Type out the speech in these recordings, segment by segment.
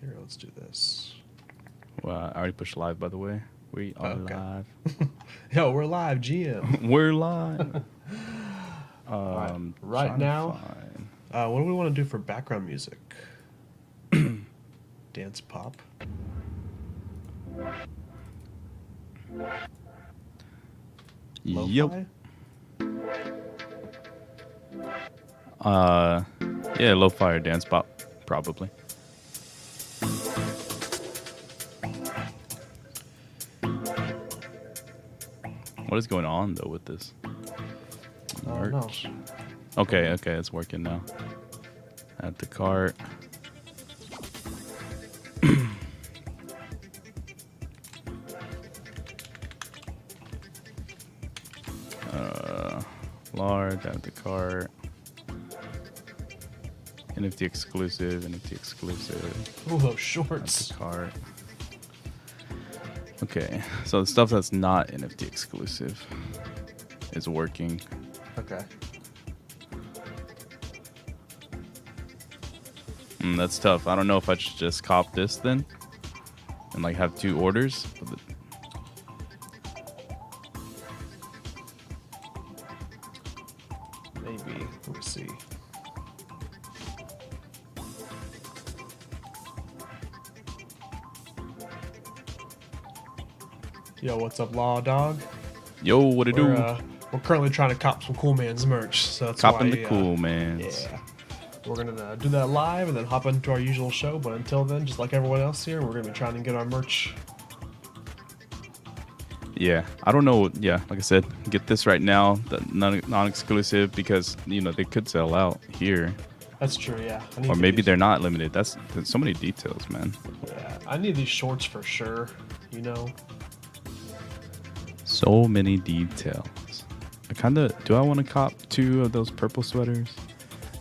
Here, let's do this. Well, I already pushed live, by the way. We are live. Yo, we're live, GM. We're live. Right now, what do we want to do for background music? Dance pop. Yep. Lo-fi? Yeah, lo-fi or dance pop, probably. What is going on though with this? Merch. Okay, it's working now. Add the cart. Large, add the cart. NFT exclusive. Ooh, those shorts. Add the cart. Okay, so the stuff that's not NFT exclusive is working. Okay. That's tough. I don't know if I should just cop this then and like have two orders. Maybe. Let me see. Yo, what's up, Law Dog? Yo, what it do? We're currently trying to cop some Coolman's merch, so that's Copping why, the Coolmans. Yeah. We're going to do that live and then hop into our usual show, but until then, just like everyone else here, we're going to be trying to get our merch. Yeah, I don't know. Yeah, like I said, get this right now, the non-exclusive, because, you know, they could sell out here. That's true, yeah. Or maybe they're not limited. There's so many details, man. Yeah, I need these shorts for sure, you know. So many details. Do I want to cop two of those purple sweaters?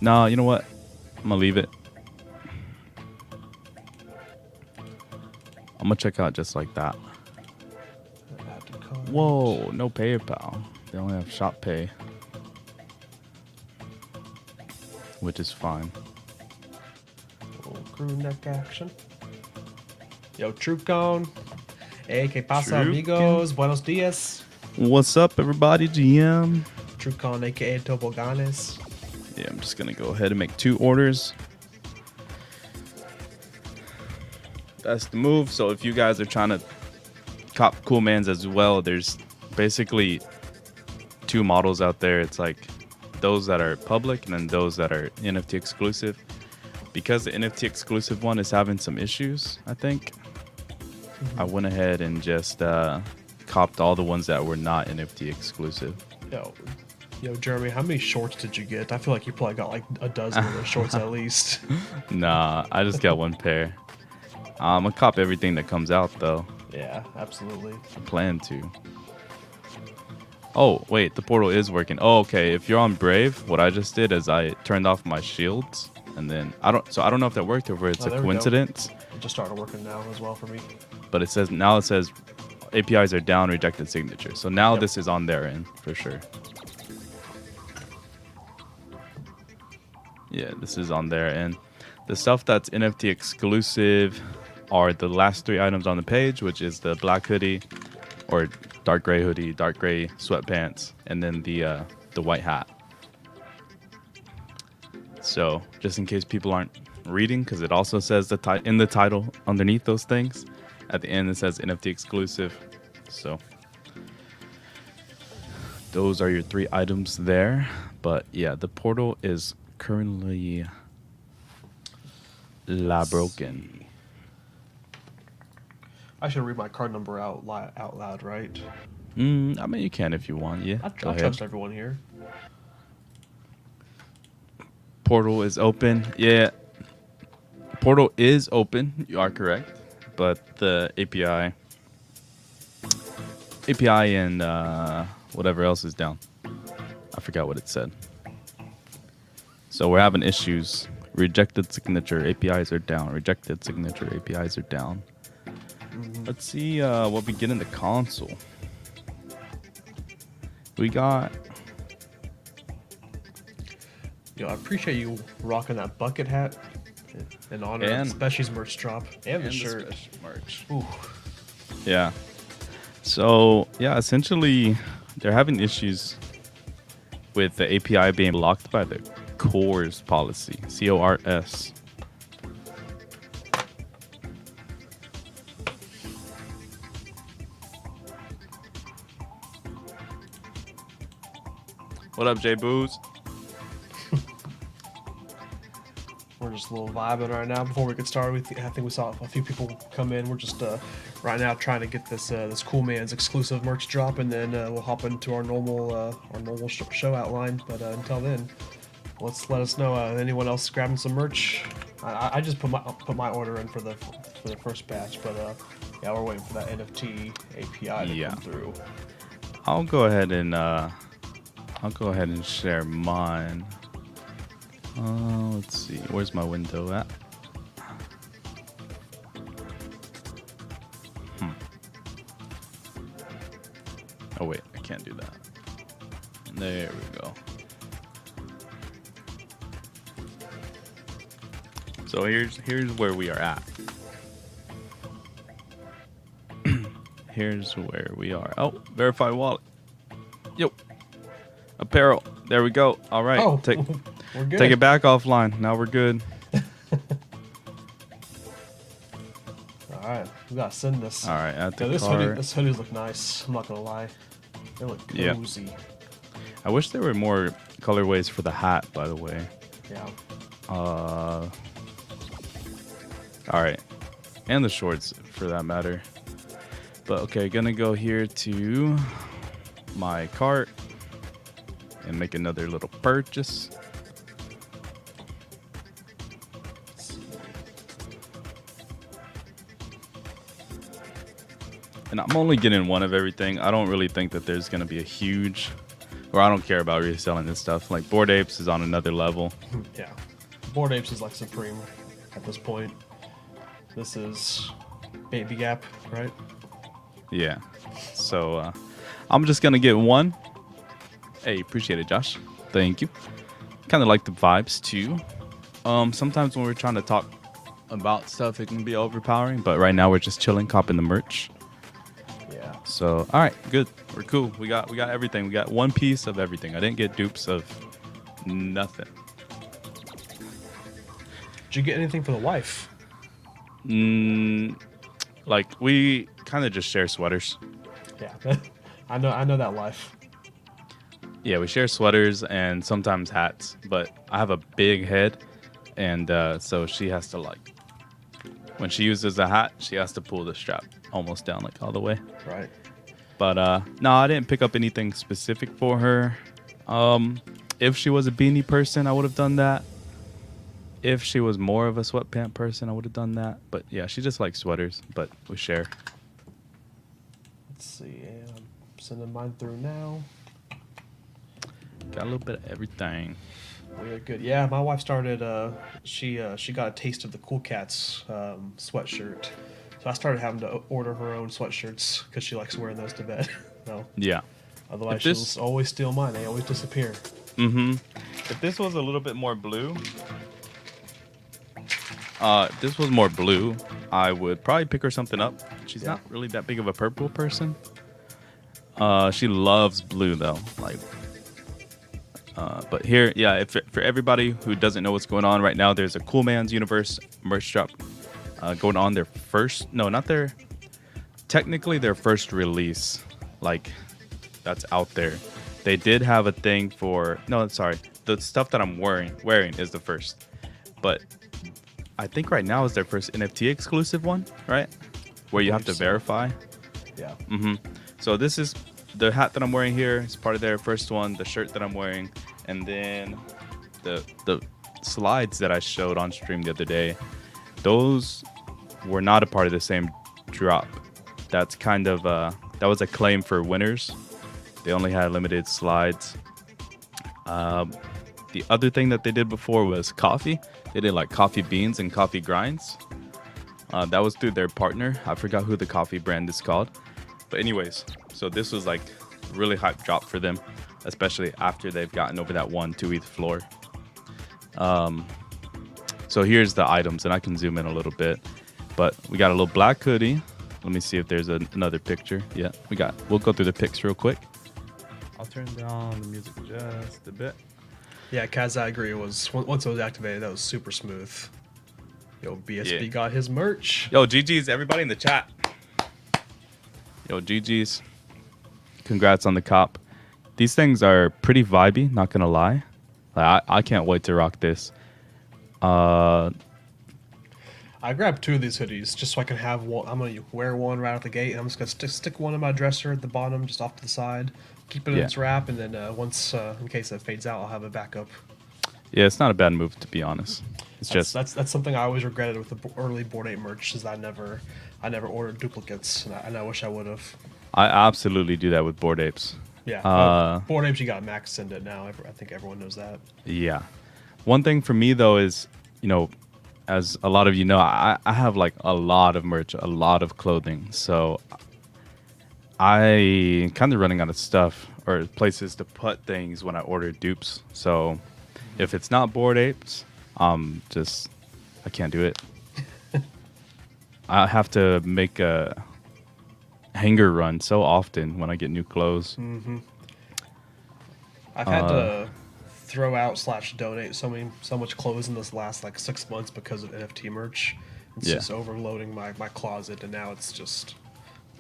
No, you know what? I'm going to leave it. I'm going to check out just like that. Whoa, no PayPal. They only have shop pay. Which is fine. Little crew neck action. Yo, Trucon. Hey, que pasa, Trucon. amigos? Buenos dias. What's up, everybody? GM. Trucon, aka Toboganes. Yeah, I'm just going to go ahead and make two orders. That's the move. So if you guys are trying to cop Coolmans as well, there's basically two models out there. It's like those that are public and then those that are NFT exclusive. Because the NFT exclusive one is having some issues, I think, I went ahead and just copped all the ones that were not NFT exclusive. Yo, Jeremy, how many shorts did you get? I feel like you probably got like a dozen of those shorts at least. Nah, I just got one pair. I'm gonna cop everything that comes out though. Yeah, absolutely. I plan to. Oh, wait, the portal is working. Oh, okay. If you're on Brave, what I just did is I turned off my shields, and then I don't know if that worked or if it's a coincidence. It just started working now as well for me. But it says APIs are down, rejected signature. So now this is on their end for sure. Yeah, this is on their end. The stuff that's NFT exclusive are the last three items on the page, which is the black hoodie or dark gray hoodie, dark gray sweatpants, and then the white hat. So just in case people aren't reading, because it also says in the title underneath those things, at the end it says NFT exclusive. So those are your three items there. But yeah, the portal is currently broken. I should read my card number out loud, right? I mean, you can if you want. Yeah, I trust everyone here. Portal is open. Yeah, portal is open. You are correct, but the API and whatever else is down. I forgot what it said. So we're having issues. Rejected signature APIs are down. Rejected signature APIs are down. Let's see what we get in the console. We got... Yo, I appreciate you rocking that bucket hat In honor of Speshy's merch drop and the shirt. Merch. Ooh. Yeah. So yeah, essentially, they're having issues with the API being blocked by the CORS policy. CORS. What up, J Booze? We're just a little vibing right now. Before we get started, I think we saw a few people come in. We're just right now trying to get this this Coolman's exclusive merch drop, and then we'll hop into our normal show outline. But until then, let us know anyone else grabbing some merch. I just put my order in for the first batch, but yeah, we're waiting for that NFT API to come through. I'll go ahead and share mine. Let's see. Where's my window at? Oh wait, I can't do that. There we go. So here's where we are at. Here's where we are. Oh, verify wallet. Yo. Apparel. There we go. All right. Oh, we're good. Take it back offline. Now we're good. All right. We got to send this. All right. At the this cart. hoodies look nice. I'm not going to lie. They look cozy. Yeah. I wish there were more colorways for the hat, by the way. Yeah. All right. And the shorts, for that matter. But, okay. Gonna go here to my cart and make another little purchase. And I'm only getting one of everything. I don't really think that there's going to be a huge, or I don't care about reselling this stuff. Like Bored Apes is on another level. Yeah. Bored Apes is like supreme at this point. This is Baby Gap, right? Yeah. So I'm just going to get one. Hey, appreciate it, Josh. Thank you. Kind of like the vibes too. Sometimes when we're trying to talk about stuff, it can be overpowering. But right now we're just chilling, copping the merch. Yeah. So all right, good. We're cool. We got everything. We got one piece of everything. I didn't get dupes of nothing. Did you get anything for the wife? Like we kind of just share sweaters. Yeah. I know that life. Yeah, we share sweaters and sometimes hats, but I have a big head, and so she has to, like, when she uses a hat, she has to pull the strap almost down, like, all the way. Right. But no, I didn't pick up anything specific for her. If she was a beanie person, I would have done that. If she was more of a sweatpant person, I would have done that. But yeah, she just likes sweaters, but we share. Let's see. I'm sending mine through now. Got a little bit of everything. We are good. Yeah, my wife started. She got a taste of the Cool Cats sweatshirt, so I started having to order her own sweatshirts because she likes wearing those to bed. No. Yeah. Otherwise, she'll always steal mine. They always disappear. Mm-hmm. If this was a little bit more blue, I would probably pick her something up. She's not really that big of a purple person. She loves blue though. Like. But here, yeah, for everybody who doesn't know what's going on right now, there's a Coolman's Universe merch drop going on. Technically their first release, like, that's out there. They did have a thing for, the stuff that I'm wearing is the first. But I think right now is their first NFT exclusive one, right? Where you have to verify. Yeah. Mm-hmm. So this is the hat that I'm wearing here is part of their first one, the shirt that I'm wearing, and then the slides that I showed on stream the other day, those were not a part of the same drop. That's kind of that was a claim for winners. They only had limited slides. The other thing that they did before was coffee. They did like coffee beans and coffee grinds. That was through their partner. I forgot who the coffee brand is called. But anyways, so this was like really hype drop for them, so So here's the items, and I can zoom in a little bit. But we got a little black hoodie. Let me see if there's another picture. Yeah, we'll go through the pics real quick. I'll turn down the music just a bit. Yeah, Kaz, I agree. It was once it was activated, that was super smooth. Yo, BSB got his merch. Yo, GG's, everybody in the chat. Yo, GG's. Congrats on the cop. These things are pretty vibey, not gonna lie. Like, I can't wait to rock this. I grabbed 2 of these hoodies just so I can have one. I'm gonna wear one right out the gate, and I'm just gonna stick one in my dresser at the bottom, just off to the side. Keep it in its wrap, and then once, in case it fades out, I'll have a backup. Yeah, it's not a bad move, to be honest. It's that's something I always regretted with the early Bored Ape merch, is I never ordered duplicates, and I wish I would have. I absolutely do that with Bored Apes. Yeah, Bored Apes, you got Max send it now. I think everyone knows that. Yeah. One thing for me, though, is, you know, as a lot of you know, I have like a lot of merch, a lot of clothing. So I kind of running out of stuff or places to put things when I order dupes. So if it's not Bored Apes, I can't do it. I have to make a hanger run so often when I get new clothes. Mm-hmm. I've had to throw out / donate so much clothes in this last like 6 months because of NFT merch. It's just overloading my closet, and now it's just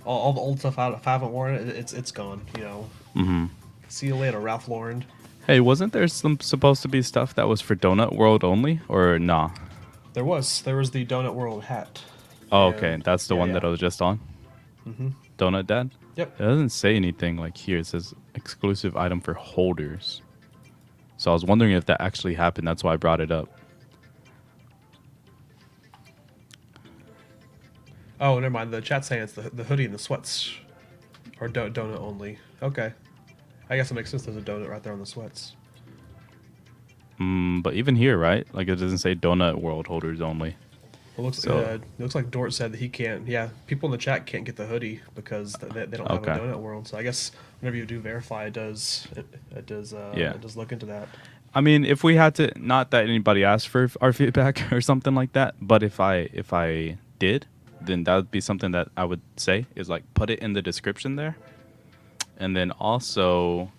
all the old stuff out. If I haven't worn it, it's gone. You know. Mm-hmm. See you later, Ralph Lauren. Hey, wasn't there some supposed to be stuff that was for Donut World only, or nah? There was the Donut World hat. Oh, okay, that's the one that I was just on. Mm-hmm. Donut Dad. Yep. It doesn't say anything like here. It says exclusive item for holders. So I was wondering if that actually happened. That's why I brought it up. Oh, never mind. The chat's saying it's the hoodie and the sweats are donut only. Okay. I guess it makes sense. There's a donut right there on the sweats. But even here, right? Like, it doesn't say Donut World holders only. It looks like Dort said that he can't. Yeah, people in the chat can't get the hoodie because they don't have a Donut World. So I guess whenever you do verify, it does look into that. I mean, if we had to, not that anybody asked for our feedback or something like that, but if I did, then that would be something that I would say is like put it in the description there, and then also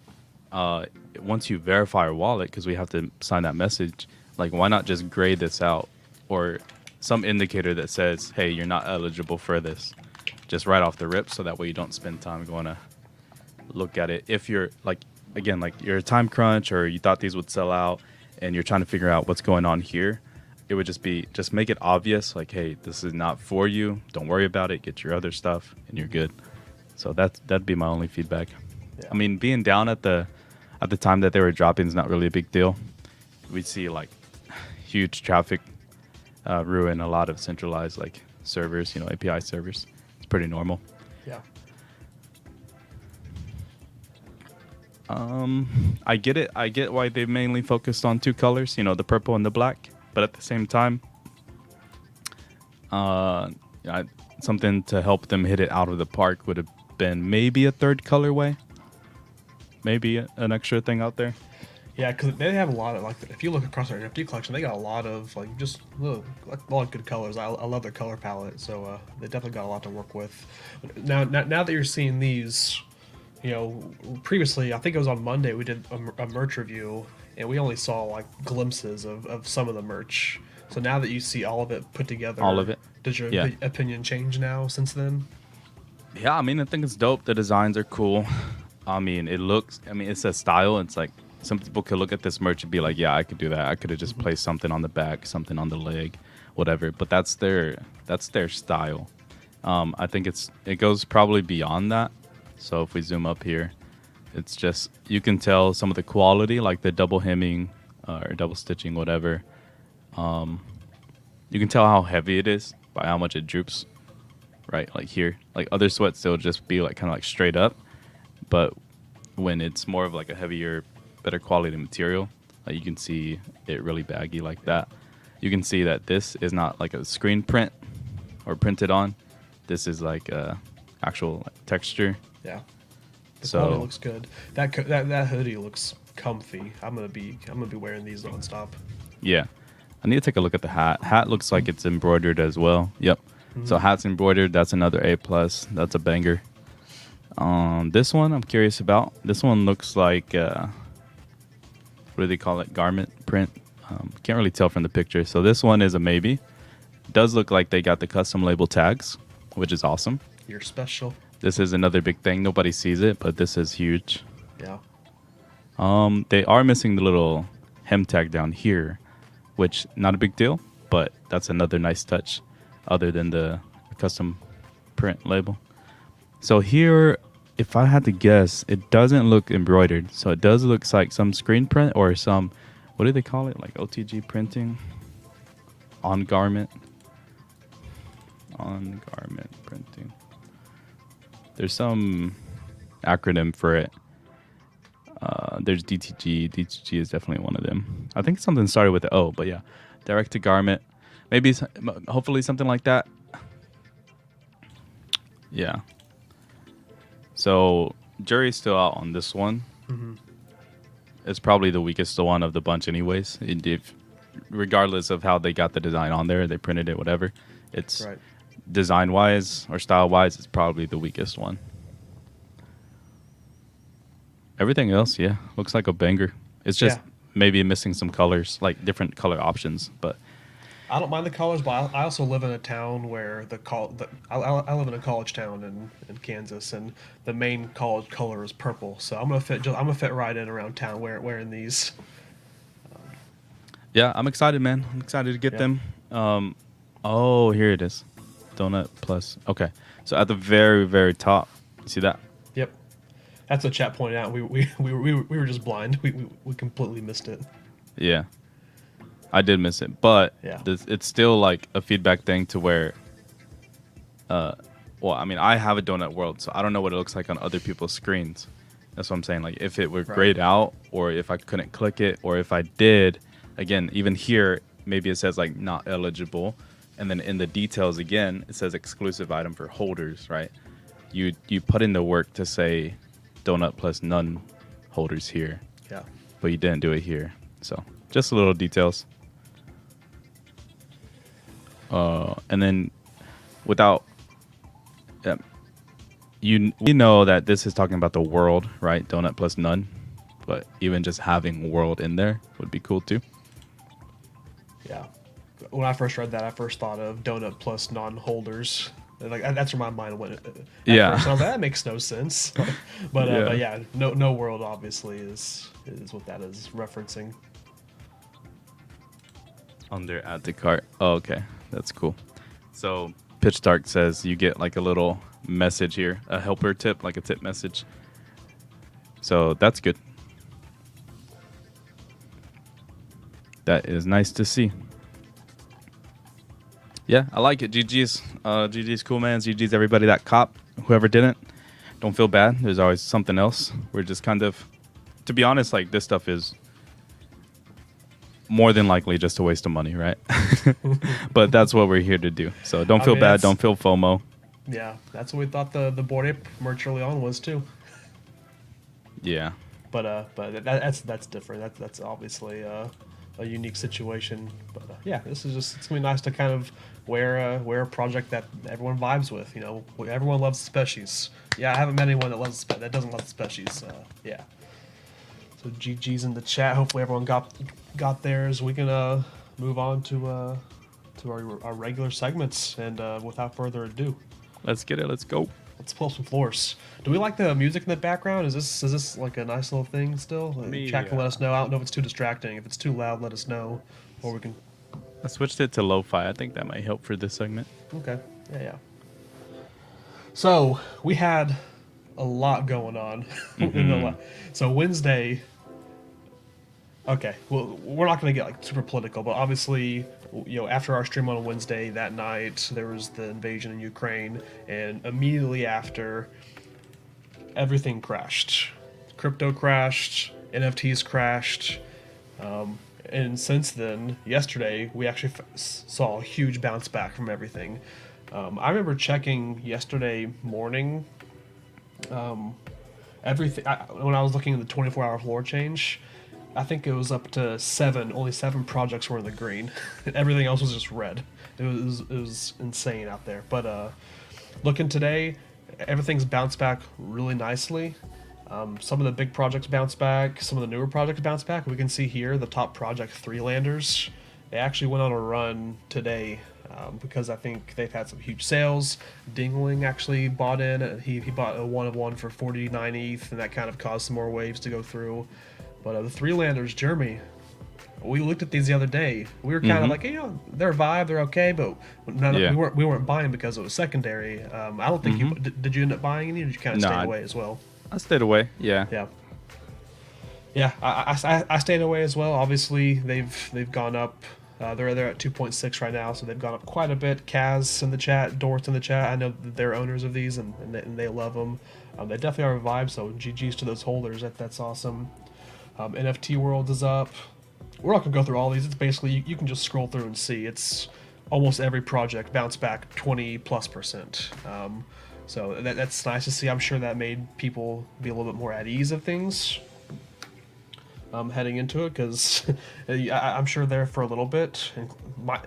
once you verify our wallet, because we have to sign that message, like why not just gray this out or some indicator that says, hey, you're not eligible for this, just right off the rip, so that way you don't spend time going to look at it. If you're like, again, like you're a time crunch or you thought these would sell out and you're trying to figure out what's going on here, it would just make it obvious, like, hey, this is not for you, don't worry about it, get your other stuff and you're good. So that'd be my only feedback. I mean, being down at the time that they were dropping is not really a big deal. We see like huge traffic ruin a lot of centralized like servers, you know, API servers. It's pretty normal. Yeah. I get it. I get why they mainly focused on 2 colors, you know, the purple and the black. But at the same time, something to help them hit it out of the park would have been maybe a 3rd colorway, maybe an extra thing out there. Yeah, because they have a lot of, like, if you look across their NFT collection, they got a lot of, like, just a lot of good colors. I love their color palette, so they definitely got a lot to work with. Now that you're seeing these, you know, previously, I think it was on Monday, we did a merch review, and we only saw, like, glimpses of some of the merch. So now that you see all of it put together, all of it, does your opinion change now since then? Yeah, I mean, I think it's dope. The designs are cool. I mean, it's a style. It's like, some people could look at this merch and be like, yeah, I could do that. I could have just placed something on the back, something on the leg, whatever. But that's their style. I think it goes probably beyond that. So if we zoom up here, it's just, you can tell some of the quality, like the double hemming or double stitching, whatever. You can tell how heavy it is by how much it droops, right? Like here, like other sweats, they'll just be like kind of like straight up. But when it's more of like a heavier, better quality material, like you can see it really baggy like that. You can see that this is not like a screen print or printed on. This is like actual texture. Yeah. The quality looks good. That hoodie looks comfy. I'm gonna be wearing these nonstop. Yeah. I need to take a look at the hat. Hat looks like it's embroidered as well. Yep. So hat's embroidered. That's another A plus. That's a banger. This one I'm curious about. This one looks like what do they call it? Garment print. Can't really tell from the picture. So this one is a maybe. Does look like they got the custom label tags, which is awesome. You're special. This is another big thing. Nobody sees it, but this is huge. Yeah. They are missing the little hem tag down here, which not a big deal, but that's another nice touch other than the custom print label. So here, if I had to guess, it doesn't look embroidered. So it does look like some screen print or some, what do they call it? Like OTG printing on garment. On garment printing. There's some acronym for it. There's DTG. DTG is definitely one of them. I think something started with the O, but yeah. Direct to garment. Maybe, hopefully something like that. Yeah. So, jury's still out on this one. Mm-hmm. It's probably the weakest one of the bunch anyways. Regardless of how they got the design on there, they printed it, whatever. It's Right. design-wise or style-wise, it's probably the weakest one. Everything else, yeah, looks like a banger. It's just maybe missing some colors, like different color options. But I don't mind the colors, but I also live in a town where I live in a college town in Kansas, and the main college color is purple. So I'm gonna fit right in around town wearing these. yeah, I'm excited, man. I'm excited to get them. Oh, here it is, Donut Plus. Okay, so at the very, very top, you see that? Yep, that's what chat pointed out. We were just blind. We completely missed it. Yeah. I did miss it, but Yeah. it's still like a feedback thing to where, well, I mean, I have a Donut World, so I don't know what it looks like on other people's screens. That's what I'm saying. Like, if it were grayed out, or if I couldn't click it, or if I did, again, even here, maybe it says like not eligible, and then in the details again, it says exclusive item for holders, right? You put in the work to say Donut Plus none holders here, Yeah. but you didn't do it here, so just little details. And then without we know that this is talking about the world, right? Donut plus none, but even just having world in there would be cool too. Yeah. When I first read that, I first thought of donut plus non-holders. Like that's where my mind went. Yeah. First. I was like, that makes no sense. But yeah, no world obviously is what that is referencing. Under add to cart. Oh, okay, that's cool. So Pitch Dark says you get like a little message here, a helper tip, like a tip message. So that's good. That is nice to see. Yeah, I like it. GG's. GG's Coolman. GG's everybody that cop. Whoever didn't, don't feel bad. There's always something else. We're just kind of, to be honest, like this stuff is more than likely just a waste of money, right? But that's what we're here to do. So don't feel bad. Don't feel FOMO. Yeah, that's what we thought the Bored Ape merch early on was too. Yeah. But that's different. That's obviously a unique situation. But yeah, it's gonna be nice to kind of wear a project that everyone vibes with. You know, everyone loves the species. Yeah, I haven't met anyone that doesn't love the species. Yeah. So GG's in the chat. Hopefully everyone got theirs. We can move on to our regular segments. And without further ado, let's get it. Let's go. Let's pull up some floors. Do we like the music in the background? Is this like a nice little thing still? Chat can let us know. I don't know if it's too distracting. If it's too loud, let us know, or we can. I switched it to lo-fi. I think that might help for this segment. Okay. Yeah. So we had a lot going on. So Wednesday. Okay, well, we're not going to get like super political, but obviously, after our stream on Wednesday that night, there was the invasion in Ukraine, and immediately after, everything crashed. Crypto crashed, NFTs crashed, and since then, yesterday, we actually saw a huge bounce back from everything. I remember checking yesterday morning, everything when I was looking at the 24-hour floor change. I think it was up to 7. Only 7 projects were in the green. Everything else was just red. It was insane out there. But looking today, everything's bounced back really nicely. Some of the big projects bounce back. Some of the newer projects bounce back. We can see here the top project, Three Landers. They actually went on a run today because I think they've had some huge sales. Dingling actually bought in. He bought a 1 of 1 for 49 ETH, and that kind of caused some more waves to go through. But the Three Landers, Jeremy, we looked at these the other day. We were kind of like, they're vibe, they're okay, but we weren't buying because it was secondary. I don't think you did. You end up buying any, or did you kind of stay away as well? I stayed away. Yeah. Yeah. I stayed away as well. Obviously, they've gone up. They're at 2.6 right now, so they've gone up quite a bit. Kaz in the chat, Dort's in the chat. I know that they're owners of these, and they love them. They definitely are a vibe. So GG's to those holders. That's awesome. NFT World is up. We're not gonna go through all these. It's basically you can just scroll through and see. It's almost every project bounced back 20+%. So that's nice to see. I'm sure that made people be a little bit more at ease of things heading into it, because I'm sure there for a little bit, and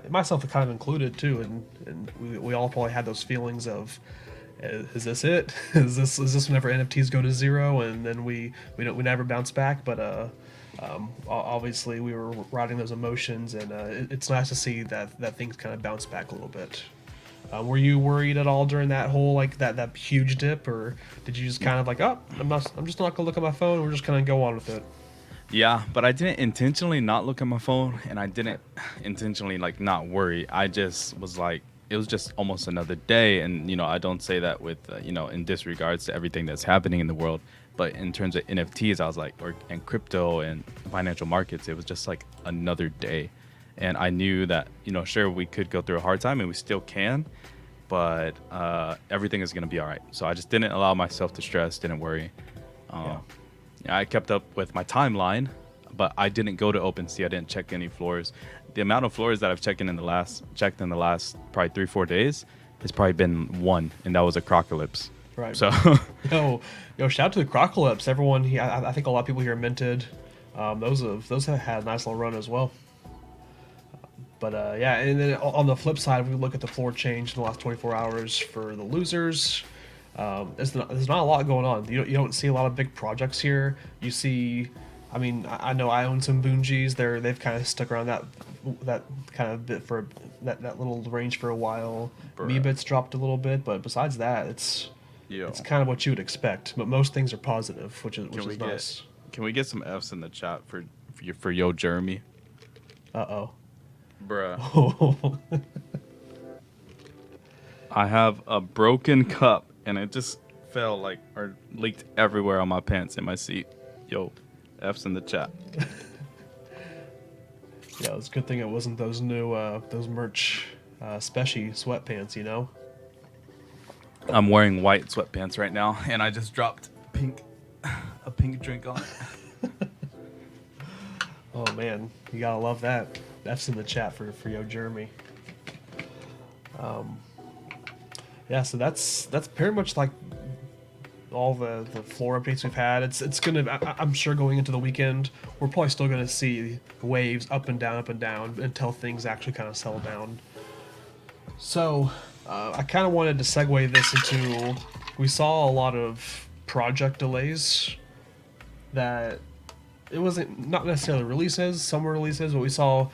myself kind of included too, and we all probably had those feelings of, is this it? Is this whenever NFTs go to zero and then we never bounce back? But obviously we were riding those emotions, and it's nice to see that things kind of bounce back a little bit. Were you worried at all during that whole that huge dip, or did you just kind of like, oh, I'm just not gonna look at my phone, we're just gonna go on with it? Yeah, but I didn't intentionally not look at my phone, and I didn't intentionally not worry. I just was like, it was just almost another day, and I don't say that with in disregards to everything that's happening in the world, but in terms of NFTs, I was like, and crypto and financial markets, it was just like another day. And I knew that, sure, we could go through a hard time, and we still can, but everything is going to be all right. So I just didn't allow myself to stress, didn't worry. I kept up with my timeline, but I didn't go to OpenSea. I didn't check any floors. The amount of floors that I've checked in the last probably 3-4 days has probably been 1, and that was a Crocolypse. Right. So yo, shout out to the Crocolypse. Everyone here, I think a lot of people here minted. Those have had a nice little run as well. But yeah, and then on the flip side, if we look at the floor change in the last 24 hours for the losers, there's not a lot going on. You don't see a lot of big projects here. You see, I mean, I know I own some Boonjis. They've kind of stuck around that kind of bit for that little range for a while. Meebit's dropped a little bit, but besides that, it's kind of what you would expect. But most things are positive, which is nice. Can we get some Fs in the chat for Yo Jeremy? Uh-oh. Bruh. I have a broken cup, and it just fell or leaked everywhere on my pants in my seat. Yo, F's in the chat. Yeah, it's a good thing it wasn't those new those merch special sweatpants, I'm wearing white sweatpants right now, and I just dropped a pink drink on it. Oh man, you gotta love that. F's in the chat for Yo Jeremy. Yeah, so that's pretty much all the floor updates we've had. It's gonna, I'm sure going into the weekend, we're probably still gonna see waves up and down until things actually kind of settle down. So I kind of wanted to segue this into, we saw a lot of project delays that it wasn't not necessarily releases. Some were releases, but we saw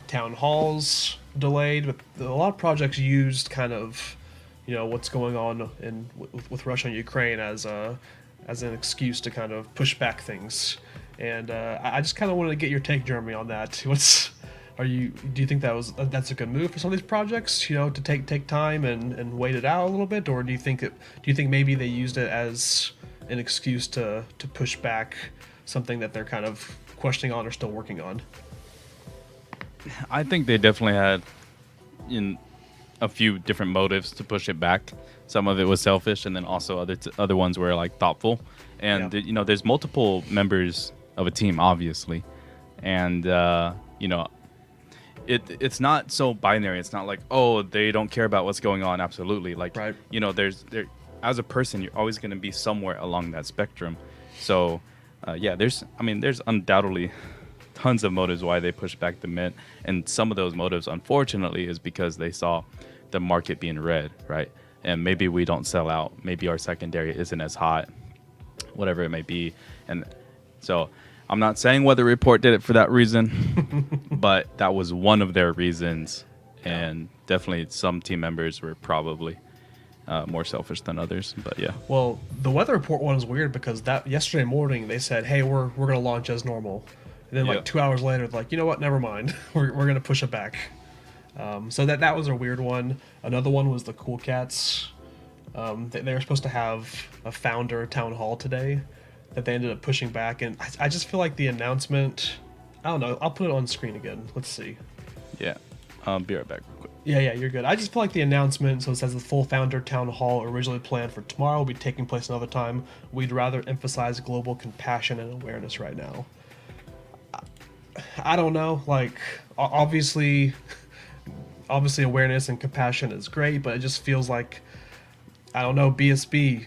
town halls delayed. But a lot of projects used kind of what's going on with Russia and Ukraine as an excuse to kind of push back things. And I just kind of wanted to get your take, Jeremy, on that. Do you think that's a good move for some of these projects? To take time and wait it out a little bit, or do you think maybe they used it as an excuse to push back something that they're kind of questioning on or still working on? I think they definitely had a few different motives to push it back. Some of it was selfish, and then also other ones were thoughtful. And there's multiple members of a team, obviously, and it's not so binary. It's not like, oh, they don't care about what's going on. Absolutely, right. As a person, you're always going to be somewhere along that spectrum. So Yeah, there's undoubtedly tons of motives why they push back the mint, and some of those motives, unfortunately, is because they saw the market being red, right? And maybe we don't sell out, maybe our secondary isn't as hot, whatever it may be. And so I'm not saying whether report did it for that reason, but that was one of their reasons. And definitely some team members were probably more selfish than others, but yeah. Well, the weather report one is weird because that yesterday morning they said, "Hey, we're gonna launch as normal," and then Yeah. like 2 hours later, they're like, "You know what? Never mind. we're gonna push it back." So that was a weird one. Another one was the Cool Cats. They were supposed to have a founder town hall today that they ended up pushing back, and I just feel like the announcement. I don't know. I'll put it on screen again. Let's see. Yeah. Be right back real quick. Yeah, you're good. I just feel like the announcement, so it says the full founder town hall originally planned for tomorrow will be taking place another time. We'd rather emphasize global compassion and awareness right now. I don't know. Like, obviously awareness and compassion is great, but it just feels like, I don't know, BSB.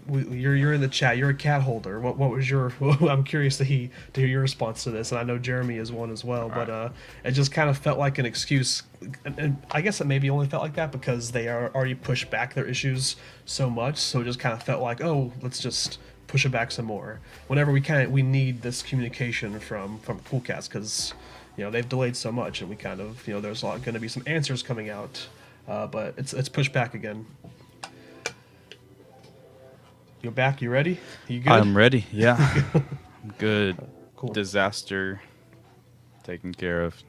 You're in the chat. You're a cat holder. What was your? I'm curious to hear your response to this, and I know Jeremy is one as well. But it just kind of felt like an excuse, and I guess it maybe only felt like that because they are already pushed back their issues so much. So it just kind of felt like, oh, let's just push it back some more. Whenever we need this communication from Cool Cats because they've delayed so much, and we kind of there's going to be some answers coming out, but it's pushed back again. You're back. You ready? You good? I'm ready. Yeah. I'm good. Cool. Disaster taken care of.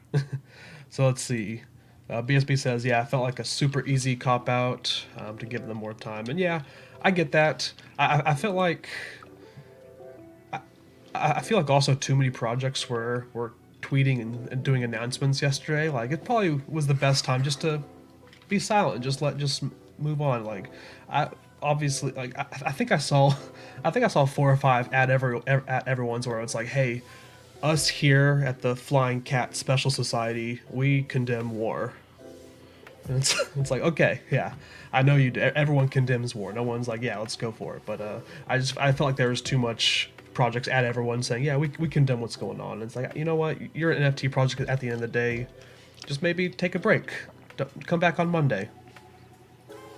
So let's see. BSB says, yeah, I felt like a super easy cop out to give them more time. And yeah, I get that. I felt like I feel like also too many projects were tweeting and doing announcements yesterday. Like it probably was the best time just to be silent, just move on. Like obviously, like I think I saw 4 or 5 at everyone's where it's like, hey, us here at the Flying Cat Special Society, we condemn war. And it's like, okay, yeah, I know you do. Everyone condemns war. No one's like, yeah, let's go for it. But I felt like there was too much projects at everyone saying, yeah, we condemn what's going on. And it's like, you know what, you're an NFT project at the end of the day. Just maybe take a break. Come back on Monday.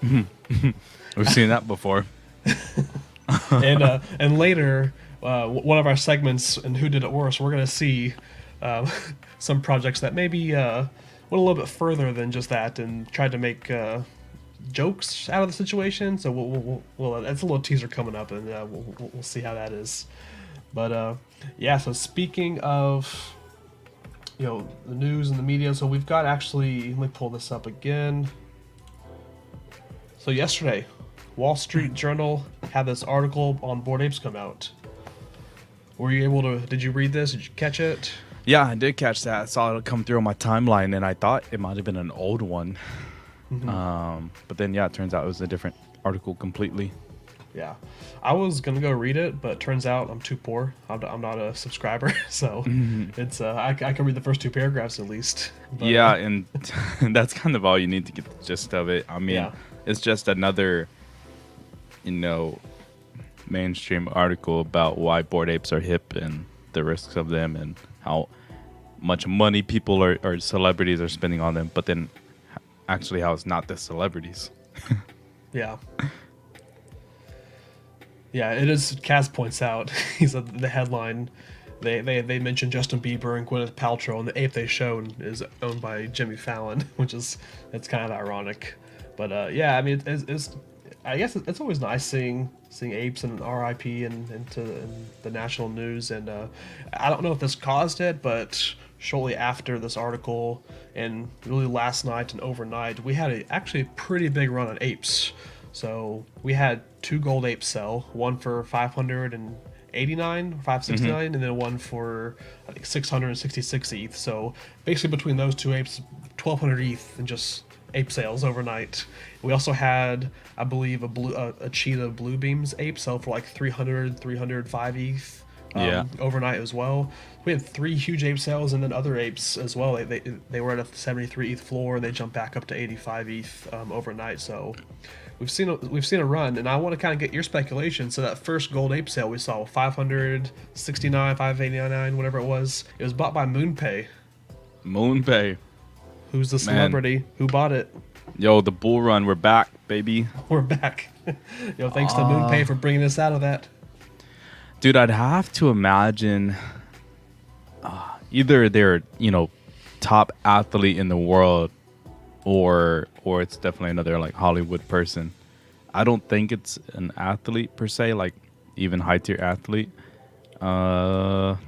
We've seen that before. And later, one of our segments and Who Did It Worse, we're gonna see some projects that maybe went a little bit further than just that and tried to make jokes out of the situation. So we'll that's a little teaser coming up, and we'll see how that is. But yeah, so speaking of the news and the media, so we've got actually, let me pull this up again. So yesterday, Wall Street Journal had this article on Bored Apes come out. Were you able to? Did you read this? Did you catch it? Yeah, I did catch that. I saw it come through on my timeline, and I thought it might have been an old one. Mm-hmm. But then, yeah, it turns out it was a different article completely. Yeah, I was gonna go read it, but it turns out I'm too poor. I'm not a subscriber, so it's I can read the first 2 paragraphs at least. But, yeah, and that's kind of all you need to get the gist of it. I mean, it's just another, mainstream article about why Bored Apes are hip and the risks of them and how much money people or celebrities are spending on them, but then actually how it's not the celebrities. Yeah. Yeah, it is. Kaz points out, he said the headline, they mentioned Justin Bieber and Gwyneth Paltrow, and the ape they showed is owned by Jimmy Fallon, it's kind of ironic. But yeah, I mean, I guess it's always nice seeing apes and RIP and the national news. And I don't know if this caused it, but shortly after this article and really last night and overnight, we had actually a pretty big run on apes. So we had 2 gold apes sell, one for 589 or 569, and then one for I think 666 ETH. So basically between those 2 apes, 1,200 ETH in just ape sales overnight. We also had, I believe, a cheetah blue beams ape sell for like 305 ETH overnight as well. We had 3 huge ape sales, and then other apes as well. They were at a 73 ETH floor, and they jumped back up to 85 ETH overnight. So we've seen a run, and I want to kind of get your speculation. So that first gold ape sale we saw, 569, 589, whatever it was bought by MoonPay. MoonPay. Who's the Man. celebrity who bought it? Yo, the bull run. We're back, baby. We're back. Thanks to MoonPay for bringing us out of that. Dude, I'd have to imagine either they're, top athlete in the world or it's definitely another like Hollywood person. I don't think it's an athlete per se, like even high tier athlete. Who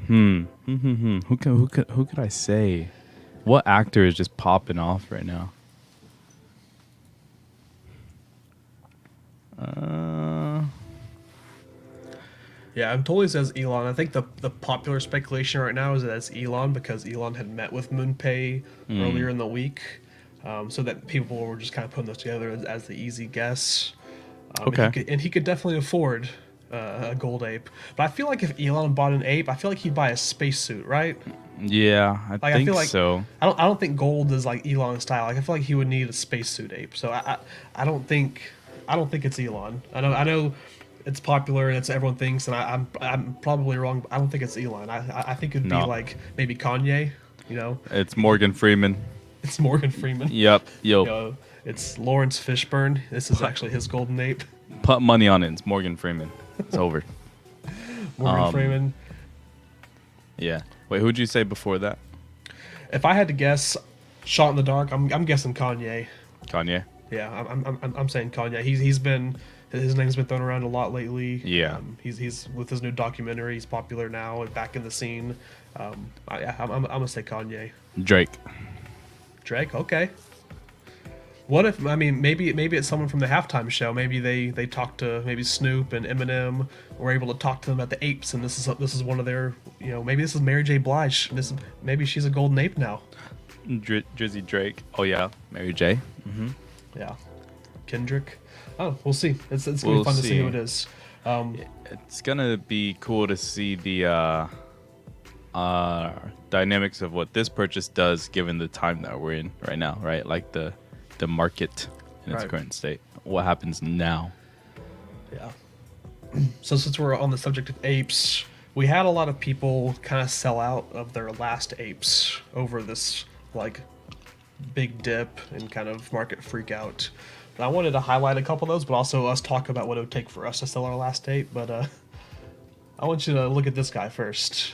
could I say? What actor is just popping off right now? Yeah, it totally says Elon. I think the popular speculation right now is that it's Elon because Elon had met with MoonPay earlier in the week, so that people were just kind of putting this together as the easy guess. Okay. And he could definitely afford a gold ape. But I feel like if Elon bought an ape, I feel like he'd buy a spacesuit, right? Yeah, I think feel like so. I don't think gold is like Elon's style. Like I feel like he would need a spacesuit ape. So I don't think it's Elon. I know it's popular and it's everyone thinks, and I'm probably wrong. But I don't think it's Elon. I think it'd be like maybe Kanye. It's Morgan Freeman. It's Morgan Freeman. Yep. Yo. It's Lawrence Fishburne. This is actually his golden ape. Put money on it. It's Morgan Freeman. It's over. Morgan Freeman. Yeah. Wait, who'd you say before that? If I had to guess, shot in the dark, I'm guessing Kanye. Kanye. Yeah, I'm saying Kanye. His name's been thrown around a lot lately. Yeah. He's with his new documentary. He's popular now and back in the scene. I'm gonna say Kanye. Drake. Okay. What if maybe it's someone from the halftime show? Maybe they talked to maybe Snoop and Eminem were able to talk to them at the Apes, and this is one of their maybe this is Mary J. Blige. Maybe she's a golden ape now. Drizzy Drake. Oh yeah, Mary J. Mm-hmm. Yeah, Kendrick. Oh, we'll see. It's gonna be fun to see who it is. It's gonna be cool to see the dynamics of what this purchase does, given the time that we're in right now, right? Like the market in its current state. What happens now? Yeah. So since we're on the subject of apes, we had a lot of people kind of sell out of their last apes over this like big dip and kind of market freak out. And I wanted to highlight a couple of those, but also us talk about what it would take for us to sell our last ape. But I want you to look at this guy first.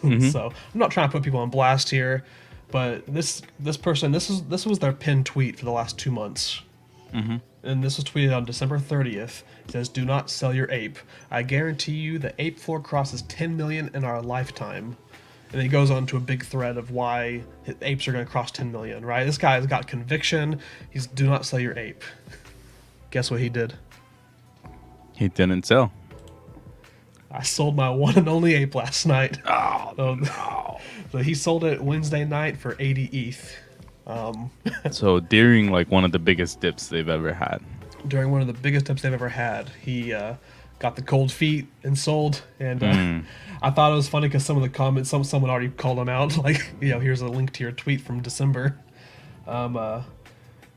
Mm-hmm. So I'm not trying to put people on blast here, but this person, this was their pinned tweet for the last 2 months. Mm-hmm. And this was tweeted on December 30th. It says, "Do not sell your ape. I guarantee you the ape floor crosses 10 million in our lifetime." And he goes on to a big thread of why apes are going to cross 10 million, right? This guy's got conviction. He's do not sell your ape. Guess what he did? He didn't sell. I sold my one and only ape last night. Oh, no. So he sold it Wednesday night for 80 ETH. So during like one of the biggest dips they've ever had. During one of the biggest dips they've ever had, he got the cold feet and sold. And I thought it was funny because some of the comments, someone already called him out. Like, here's a link to your tweet from December. And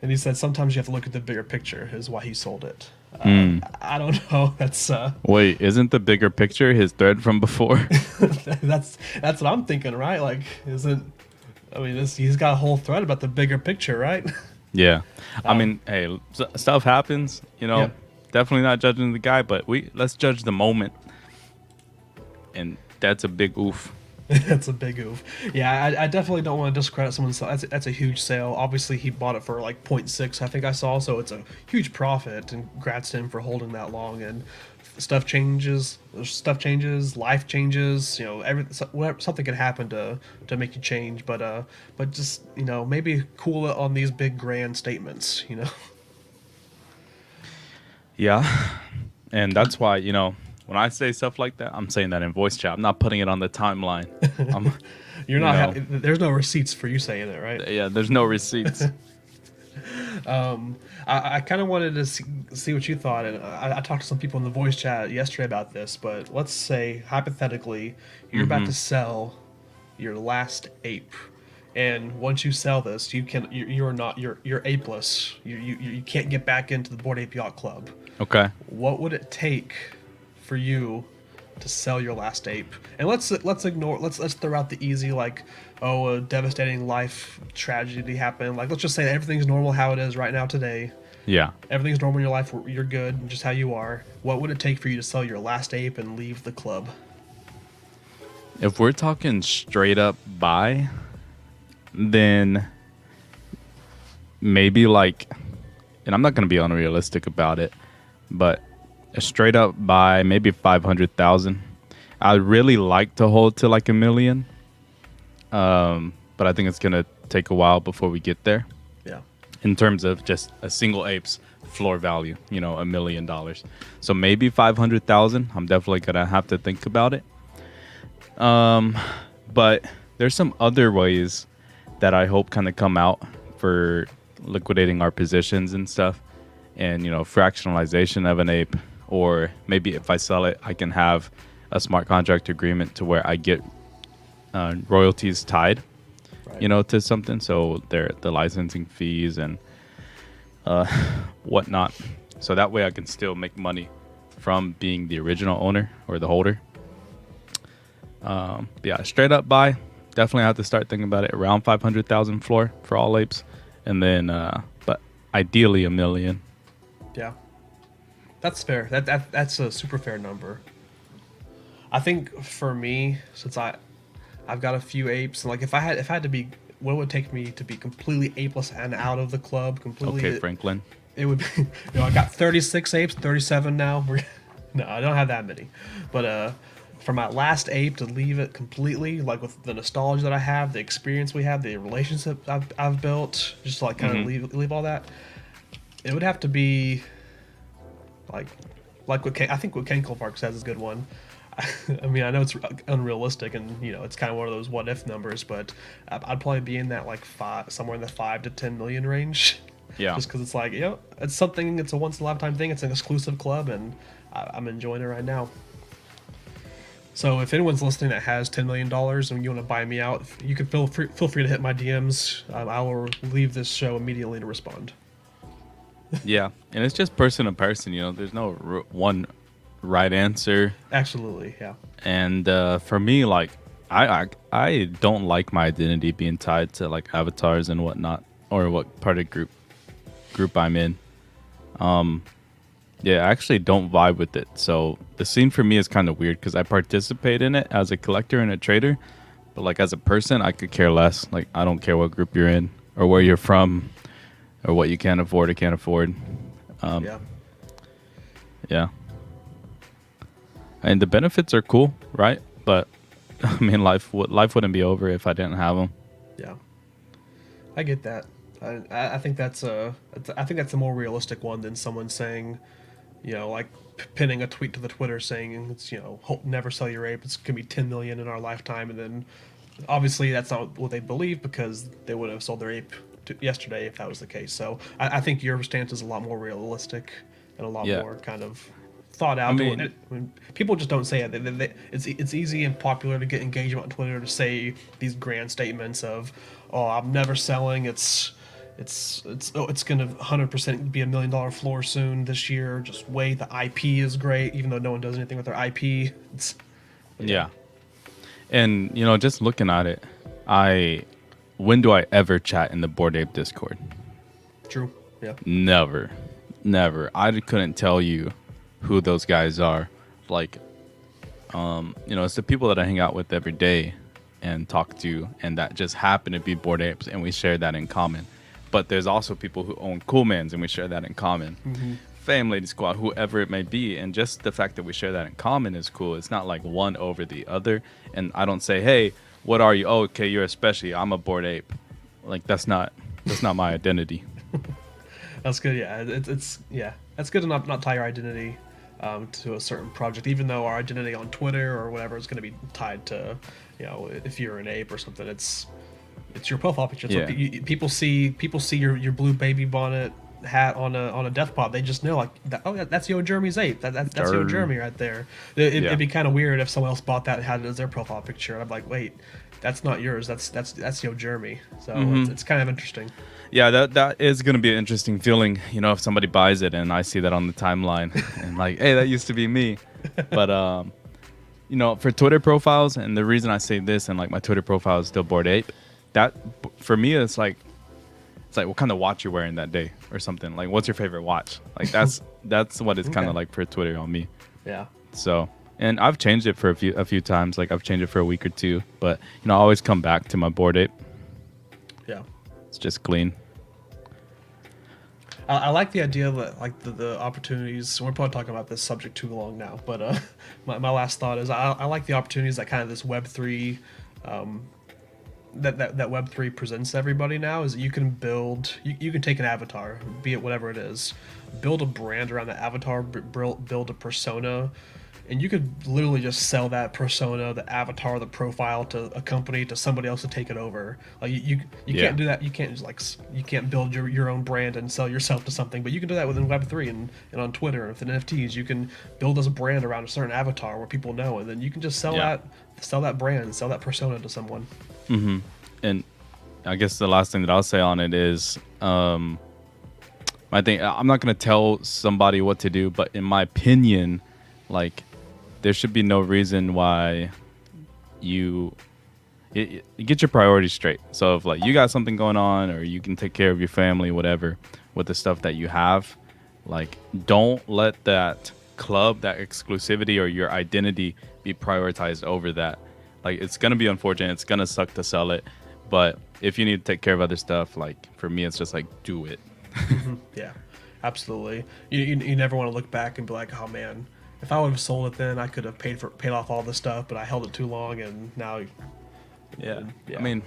he said sometimes you have to look at the bigger picture is why he sold it. I don't know. That's wait, isn't the bigger picture his thread from before? that's what I'm thinking, right? Like, he's got a whole thread about the bigger picture, right? Yeah. I mean, hey, stuff happens, Yep. Definitely not judging the guy, but let's judge the moment. And that's a big oof. That's a big oof. Yeah, I definitely don't want to discredit someone's sale. That's a huge sale. Obviously, he bought it for like 0.6, I think I saw, so it's a huge profit. And congrats to him for holding that long. And stuff changes, life changes. Something can happen to make you change. But just maybe cool it on these big grand statements. Yeah, and that's why when I say stuff like that, I'm saying that in voice chat. I'm not putting it on the timeline. You're not. There's no receipts for you saying it, right? Yeah, there's no receipts. I kind of wanted to see what you thought, and I talked to some people in the voice chat yesterday about this. But let's say hypothetically, you're about to sell your last ape, and once you sell this, you're not you're apeless. You can't get back into the Bored Ape Yacht Club. Okay. What would it take for you to sell your last ape? And let's ignore let's throw out the easy, like, oh, a devastating life tragedy happened. Like, let's just say that everything's normal how it is right now today. Yeah. Everything's normal in your life. You're good, just how you are. What would it take for you to sell your last ape and leave the club? If we're talking straight up buy, then maybe like, and I'm not going to be unrealistic about it, but a straight up buy, maybe 500,000. I'd really like to hold to like 1 million. But I think it's going to take a while before we get there. Yeah. In terms of just a single ape's floor value, $1 million. So maybe 500,000. I'm definitely going to have to think about it. But there's some other ways that I hope kind of come out for liquidating our positions and stuff. And, fractionalization of an ape, or maybe if I sell it, I can have a smart contract agreement to where I get royalties tied, Right. to something. So the licensing fees and whatnot. So that way I can still make money from being the original owner or the holder. Yeah, straight up buy. Definitely have to start thinking about it around 500,000 floor for all apes, and then but ideally 1 million. Yeah. That's fair. That's a super fair number. I think for me, since I've got a few apes, and like if I had to be, what it would take me to be completely apeless and out of the club completely? Okay, Franklin. It would be, I got 36 apes, 37 now. No, I don't have that many, but for my last ape to leave it completely, like with the nostalgia that I have, the experience we have, the relationship I've built, just to like kind of leave all that, it would have to be like what I think what Ken Park says is a good one. I mean, I know it's unrealistic, and it's kind of one of those what if numbers, but I'd probably be in that like somewhere in the 5 to 10 million range. Yeah. Just because it's like, it's something, it's a once in a lifetime thing, it's an exclusive club, and I'm enjoying it right now. So if anyone's listening that has $10 million and you want to buy me out, you can feel free to hit my DMs. I will leave this show immediately to respond. Yeah, and it's just person to person. There's no one right answer. Absolutely, yeah. And for me, like, I don't like my identity being tied to like avatars and whatnot, or what part of group I'm in. Yeah, I actually don't vibe with it. So the scene for me is kind of weird because I participate in it as a collector and a trader, but like as a person, I could care less. Like, I don't care what group you're in or where you're from or what you can afford or can't afford. Yeah. Yeah. And the benefits are cool, right? But I mean, life wouldn't be over if I didn't have them. Yeah. I get that. I think that's a more realistic one than someone saying, like pinning a tweet to the Twitter saying it's hope never sell your ape. It's gonna be 10 million in our lifetime, and then obviously that's not what they believe because they would have sold their ape yesterday if that was the case. So I think your stance is a lot more realistic and a lot more kind of thought out. I mean, people just don't say it. It's easy and popular to get engagement on Twitter to say these grand statements of, "Oh, I'm never selling. It's gonna 100% be $1 million floor soon this year. Just wait. The IP is great, even though no one does anything with their IP." Yeah. And just looking at it, when do I ever chat in the Bored Ape Discord? True. Yeah. Never. I couldn't tell you who those guys are. Like, it's the people that I hang out with every day and talk to, and that just happen to be Bored Apes, and we share that in common. But there's also people who own Coolmans, and we share that in common. Mm-hmm. Fame Lady Squad, whoever it may be, and just the fact that we share that in common is cool. It's not like one over the other, and I don't say, "Hey, what are you?" "Oh, okay, you're a special. I'm a Bored Ape." Like, that's not my identity. That's good. Yeah, that's good to not tie your identity to a certain project, even though our identity on Twitter or whatever is going to be tied to, if you're an ape or something. It's your profile picture. Yeah. People see your blue baby bonnet hat on a death pot, they just know like that, oh, that's Yo Jeremy's ape. That's Yo Jer- Jeremy right there. It'd Yeah. be kind of weird if someone else bought that and had it as their profile picture. I'm like, wait, that's not yours. That's Yo Jeremy. So it's kind of interesting. Yeah, that is gonna be an interesting feeling, if somebody buys it and I see that on the timeline and like, hey, that used to be me. But for Twitter profiles, and the reason I say this and like my Twitter profile is still Bored Ape, that for me it's like what kind of watch you're wearing that day or something. Like, what's your favorite watch? Like that's what it's kind of like for Twitter on me. Yeah. So, and I've changed it for a few times. Like I've changed it for a week or two, but I always come back to my Bored Ape. Yeah. It's just clean. I like the idea that like the opportunities. We're probably talking about this subject too long now, but my last thought is I like the opportunities that kind of this Web3, that Web3 presents to everybody now. Is that you can build, you can take an avatar, be it whatever it is, build a brand around that avatar, build a persona. And you could literally just sell that persona, the avatar, the profile to a company, to somebody else to take it over. Like you can't do that. You can't just you can't build your own brand and sell yourself to something. But you can do that within Web3 and on Twitter and with NFTs. You can build as a brand around a certain avatar where people know, and then you can just sell that brand, sell that persona to someone. Mm-hmm. And I guess the last thing that I'll say on it is, I think I'm not gonna tell somebody what to do, but in my opinion, like, there should be no reason why you get your priorities straight. So if like you got something going on, or you can take care of your family, whatever, with the stuff that you have, like, don't let that club, that exclusivity, or your identity be prioritized over that. Like, it's gonna be unfortunate. It's gonna suck to sell it, but if you need to take care of other stuff, like for me, it's just like do it. Yeah, absolutely. You never want to look back and be like, oh man, if I would have sold it then, I could have paid off all this stuff, but I held it too long, and now. Yeah. I mean,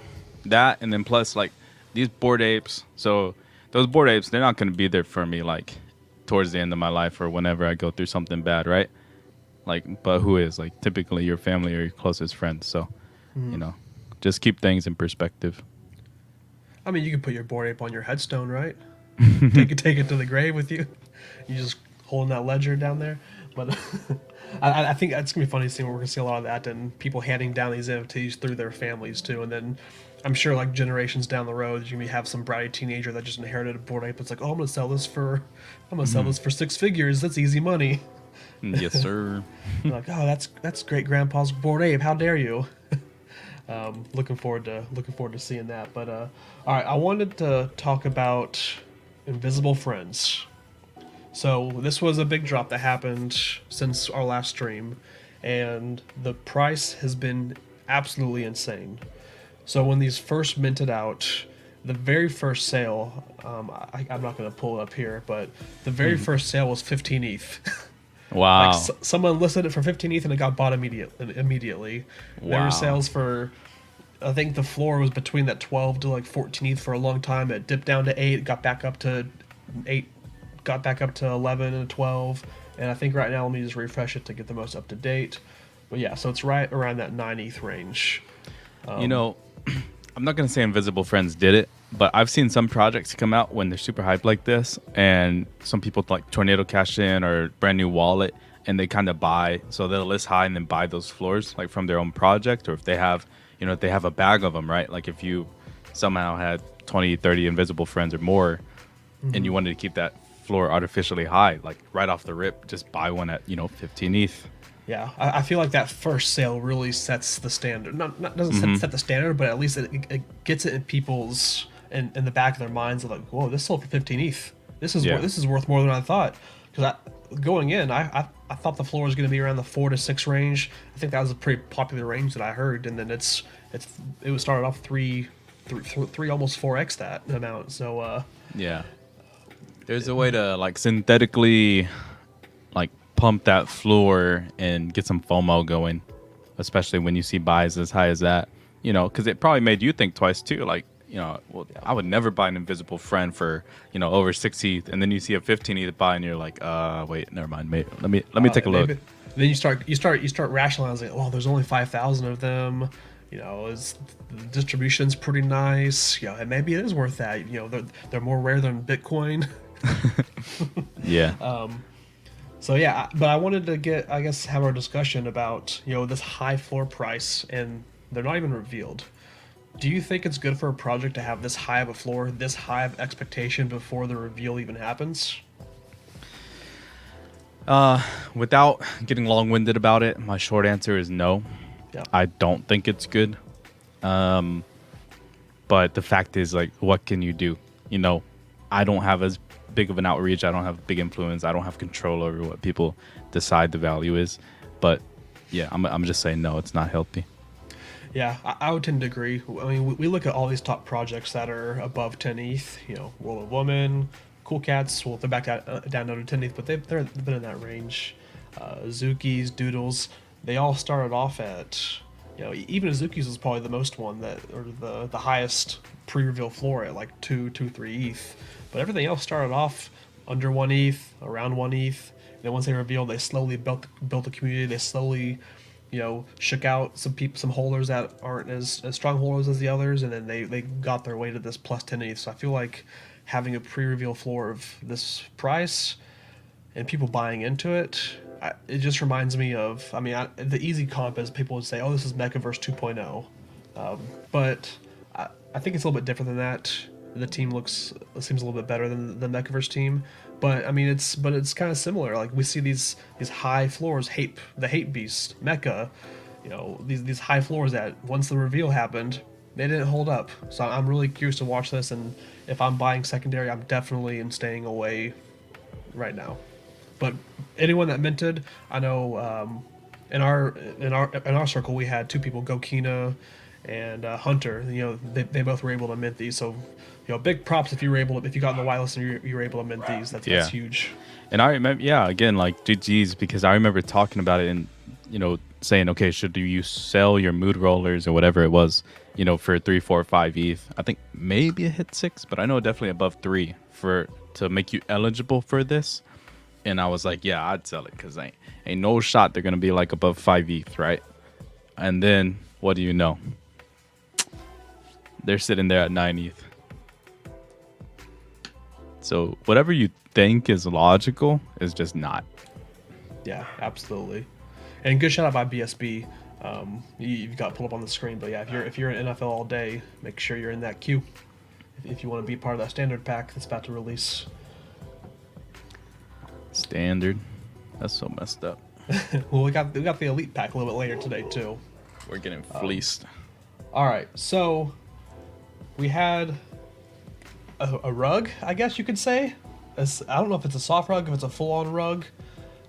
that, and then plus like these Bored Apes. So those Bored Apes, they're not going to be there for me like towards the end of my life or whenever I go through something bad, right? Like, but who is? Like, typically your family or your closest friends. So, just keep things in perspective. I mean, you can put your Bored Ape on your headstone, right? take it to the grave with you. You just holding that ledger down there. But I think that's gonna be funny to see. We're gonna see a lot of that, and people handing down these NFTs through their families too. And then I'm sure like generations down the road, you may have some bratty teenager that just inherited a Bored Ape. It's like, oh, I'm gonna sell this for 6 figures. That's easy money. Yes, sir. Like, oh, that's great grandpa's Bored Ape. How dare you? Looking forward to seeing that. But all right, I wanted to talk about Invisible Friends. So this was a big drop that happened since our last stream, and the price has been absolutely insane. So when these first minted out, the very first sale, I'm not going to pull it up here, but the very first sale was 15 ETH. Wow. Like someone listed it for 15 ETH and it got bought immediately. Wow. There were sales for, I think the floor was between that 12 to like 14 ETH for a long time. It dipped down to 8, got back up to 8. Got back up to 11 and 12, and I think right now, let me just refresh it to get the most up to date. But yeah, so it's right around that 9 ETH range. I'm not going to say Invisible Friends did it, but I've seen some projects come out when they're super hyped like this, and some people like Tornado Cash In or Brand New Wallet, and they kind of buy, so they'll list high and then buy those floors like from their own project, or if they have, if they have a bag of them, right? Like if you somehow had 20, 30 Invisible Friends or more, and you wanted to keep that floor artificially high, like right off the rip, just buy one at 15 ETH. Yeah, I feel like that first sale really sets the standard. Not doesn't set the standard, but at least it gets it in people's in the back of their minds. Of like, whoa, this sold for 15 ETH. This is worth more than I thought. Because going in, I thought the floor was going to be around the 4 to 6 range. I think that was a pretty popular range that I heard, and then it was started off three almost 4x that amount. So yeah. There's a way to like synthetically like pump that floor and get some FOMO going, especially when you see buys as high as that, because it probably made you think twice too. Like, I would never buy an Invisible Friend for, over 6 ETH, and then you see a 15 ETH buy and you're like, wait, never mind. Let me take a look. Then you start rationalizing, oh, there's only 5,000 of them. The distribution's pretty nice. And maybe it is worth that. They're more rare than Bitcoin. Yeah. So yeah, but I wanted to I guess, have our discussion about this high floor price, and they're not even revealed. Do you think it's good for a project to have this high of a floor, this high of expectation before the reveal even happens? Without getting long-winded about it, my short answer is no. Yeah. I don't think it's good. But the fact is, like, what can you do? I don't have as big of an outreach. I don't have big influence. I don't have control over what people decide the value is. But yeah, I'm just saying no, it's not healthy. Yeah, I would tend to agree. I mean, we look at all these top projects that are above 10 ETH. World of Woman, Cool Cats. Well, they're back down to 10 ETH, but they've been in that range. Zuki's, Doodles, they all started off at, even Azuki's was probably the most one or the highest pre-reveal floor at like 3 ETH. But everything else started off under 1 ETH, around 1 ETH. And then once they revealed, they slowly built the community. They slowly shook out some holders that aren't as strong holders as the others, and then they got their way to this plus 10 ETH. So I feel like having a pre-reveal floor of this price and people buying into it, it just reminds me of, the easy comp is people would say, oh, this is Mechaverse 2.0. But I think it's a little bit different than that. The team seems a little bit better than the Mechaverse team. But it's kind of similar. Like we see these high floors, the hate beast, Mecha, these high floors that once the reveal happened, they didn't hold up. So I'm really curious to watch this, and if I'm buying secondary, I'm definitely staying away right now. But anyone that minted, I know in our circle we had two people, Gokina and Hunter. They both were able to mint these. So big props if if you got on the whitelist and you were able to mint these. That's huge. And I remember, again, like GG's, because I remember talking about it and saying, okay, should you sell your mood rollers or whatever it was, for 3, 4, 5 ETH? I think maybe it hit 6, but I know definitely above 3 to make you eligible for this. And I was like, yeah, I'd sell it because ain't no shot they're gonna be like above 5 ETH, right? And then what do you know? They're sitting there at 9 ETH. So whatever you think is logical is just not. Yeah, absolutely. And good shout out by BSB. You've got to pull up on the screen, but yeah, if you're in NFL all day, make sure you're in that queue if you want to be part of that standard pack that's about to release. Standard. That's so messed up. Well, we got the elite pack a little bit later today too. We're getting fleeced. All right, so we had a rug, I guess you could say. I don't know if it's a soft rug, if it's a full-on rug.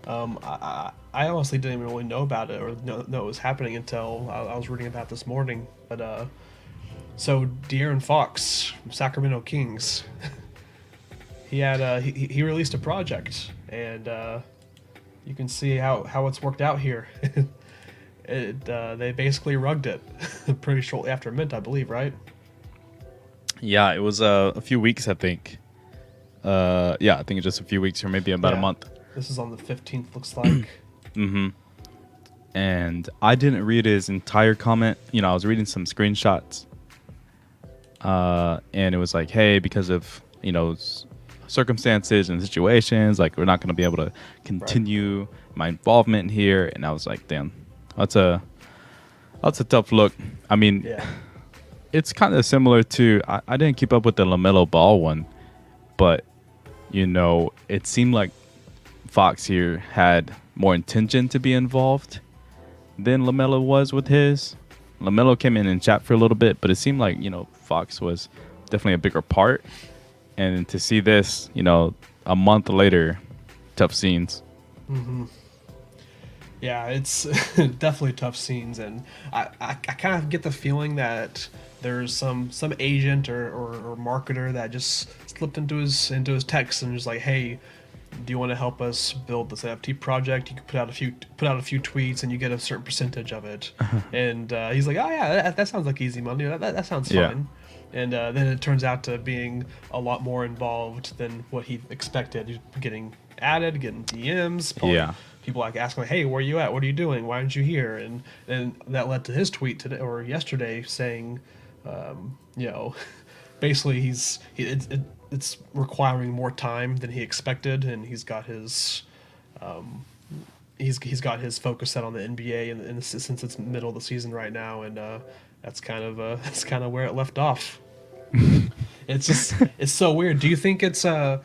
I honestly didn't even really know about it or know it was happening until I was reading about it this morning. But so De'Aaron Fox from Sacramento Kings, he released a project, and you can see how it's worked out here. They basically rugged it pretty shortly after mint, I believe, right? Yeah, it was a few weeks, I think. I think it's just a few weeks or maybe about a month. This is on the 15th, looks like. Mm-hmm. And I didn't read his entire comment. I was reading some screenshots. And it was like, hey, because of, circumstances and situations, like, we're not going to be able to continue my involvement here. And I was like, damn, that's a tough look. I mean, it's kind of similar to, I didn't keep up with the LaMelo Ball one, but, it seemed like Fox here had more intention to be involved than LaMelo was with his. LaMelo came in and chat for a little bit, but it seemed like, Fox was definitely a bigger part. And to see this, a month later, tough scenes. Mm-hmm. Yeah, it's definitely tough scenes, and I kind of get the feeling that there's some agent or marketer that just slipped into his text and just like, hey, do you want to help us build this NFT project? You can put out a few tweets and you get a certain percentage of it. And he's like, oh yeah, that sounds like easy money. That sounds fine. And then it turns out to being a lot more involved than what he expected. He's getting added, getting DMs, people like asking, like, hey, where are you at? What are you doing? Why aren't you here? And then that led to his tweet today or yesterday saying, basically it's requiring more time than he expected, and he's got his he's got his focus set on the NBA, and since it's middle of the season right now, and that's kind of that's kind of where it left off. It's just it's so weird. Do you think it's a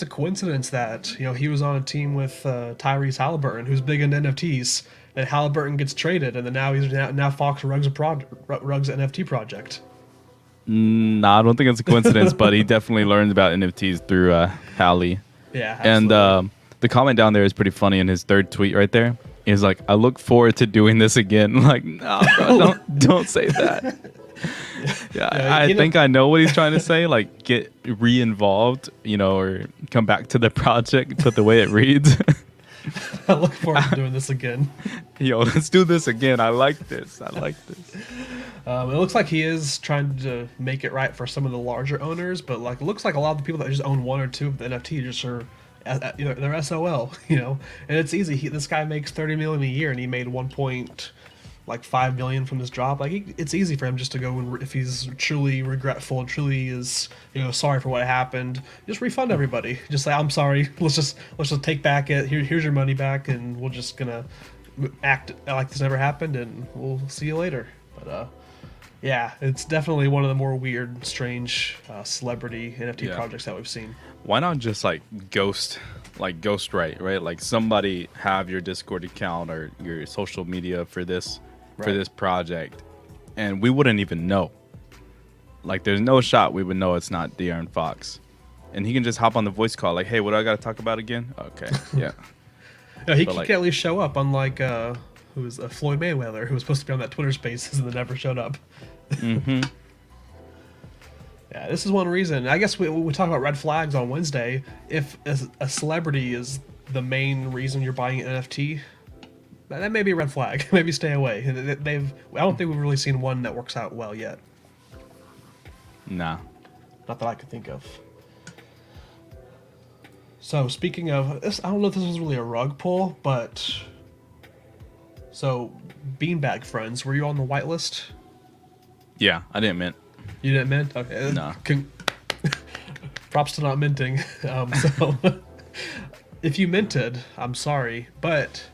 coincidence that he was on a team with Tyrese Halliburton, who's big into NFTs, and Halliburton gets traded, and then now Fox rugs rugs NFT project. Nah, I don't think it's a coincidence, but he definitely learned about NFTs through Hallie. Yeah, And absolutely. the comment down there is pretty funny in his third tweet right there. He's like, "I look forward to doing this again." Like, no, bro, don't say that. Yeah, I think I know what he's trying to say. Like, get re-involved, or come back to the project, but the way it reads. I look forward to doing this again. Yo, let's do this again. I like this. It looks like he is trying to make it right for some of the larger owners, but like it looks like a lot of the people that just own one or two of the NFT just are, they're SOL, and it's easy. This guy makes 30 million a year, and he made 1.5 million from this drop. Like it's easy for him just to go and if he's truly regretful and truly is sorry for what happened, just refund everybody. Just say I'm sorry. Let's just take back it. Here's your money back, and we're just gonna act like this never happened, and we'll see you later. But yeah, it's definitely one of the more weird, strange celebrity NFT projects that we've seen. Why not just ghost right? Like somebody have your Discord account or your social media for this project, and we wouldn't even know. Like, there's no shot we would know it's not De'Aaron Fox, and he can just hop on the voice call like, "Hey, what do I got to talk about again?" Okay, yeah. No, he can at least show up, unlike who was Floyd Mayweather, who was supposed to be on that Twitter Spaces and then never showed up. Mm-hmm. Yeah, this is one reason. I guess we talk about red flags on Wednesday. If a celebrity is the main reason you're buying an NFT, that may be a red flag. Maybe stay away. I don't think we've really seen one that works out well yet. Nah. Not that I could think of. So speaking of this, I don't know if this was really a rug pull, but so Beanbag Friends, were you on the whitelist? Yeah, I didn't mint. You didn't mint? Okay. No. Props to not minting. So if you minted, I'm sorry, but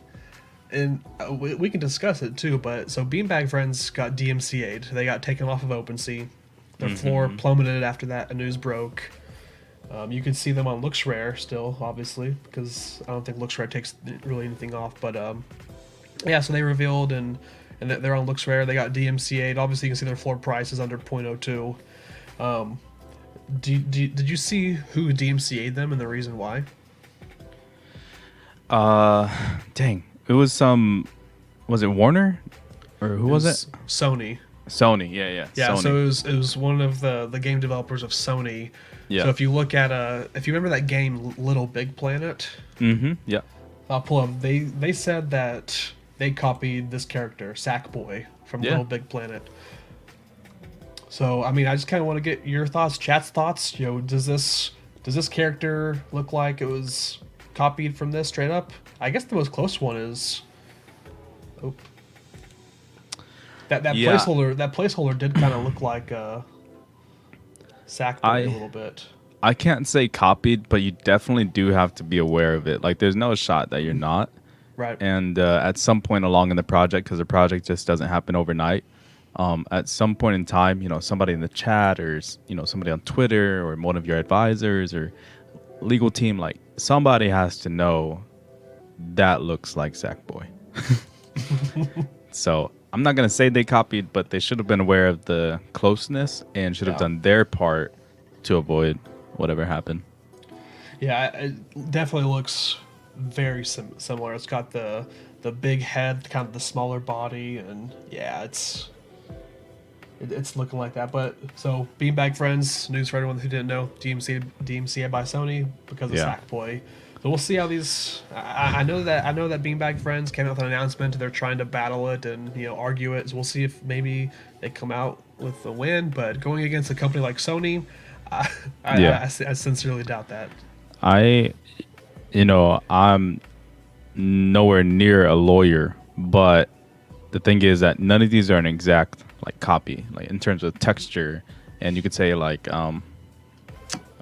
we can discuss it too. But so Beanbag Friends got DMCA'd. They got taken off of OpenSea. Their floor plummeted after that. News broke. You can see them on LooksRare still, obviously, because I don't think LooksRare takes really anything off. But yeah, so they revealed and they're on LooksRare. They got DMCA'd. Obviously, you can see their floor price is under 0.02. Did you see who DMCA'd them and the reason why? Dang. It was was it Warner? Or who was it? Sony. Sony, yeah. Yeah, Sony. so it was one of the game developers of Sony. Yeah. So if you look at if you remember that game Little Big Planet, Yeah. I'll pull up. They said that they copied this character, Sackboy, from Little Big Planet. So I mean, I just kind of want to get your thoughts, chat's thoughts. Does this character look like it was copied from this straight up? I guess the most close one is. Oh. That placeholder did kind of look like Sackboy a little bit. I can't say copied, but you definitely do have to be aware of it. Like, there's no shot that you're not. Right. And at some point along in the project, because the project just doesn't happen overnight, at some point in time, somebody in the chat or, somebody on Twitter or one of your advisors or legal team, like, somebody has to know that looks like Sackboy. So I'm not going to say they copied, but they should have been aware of the closeness and should have done their part to avoid whatever happened. Yeah, it definitely looks very similar. It's got the big head, kind of the smaller body, and yeah, it's looking like that. But so Beanbag Friends, news for everyone who didn't know, DMCA by Sony because of Sackboy. So we'll see how these. I know that Beanbag Friends came out with an announcement. They're trying to battle it and argue it. So we'll see if maybe they come out with a win. But going against a company like Sony, I sincerely doubt that. I'm nowhere near a lawyer, but the thing is that none of these are an exact copy, like in terms of texture, and you could say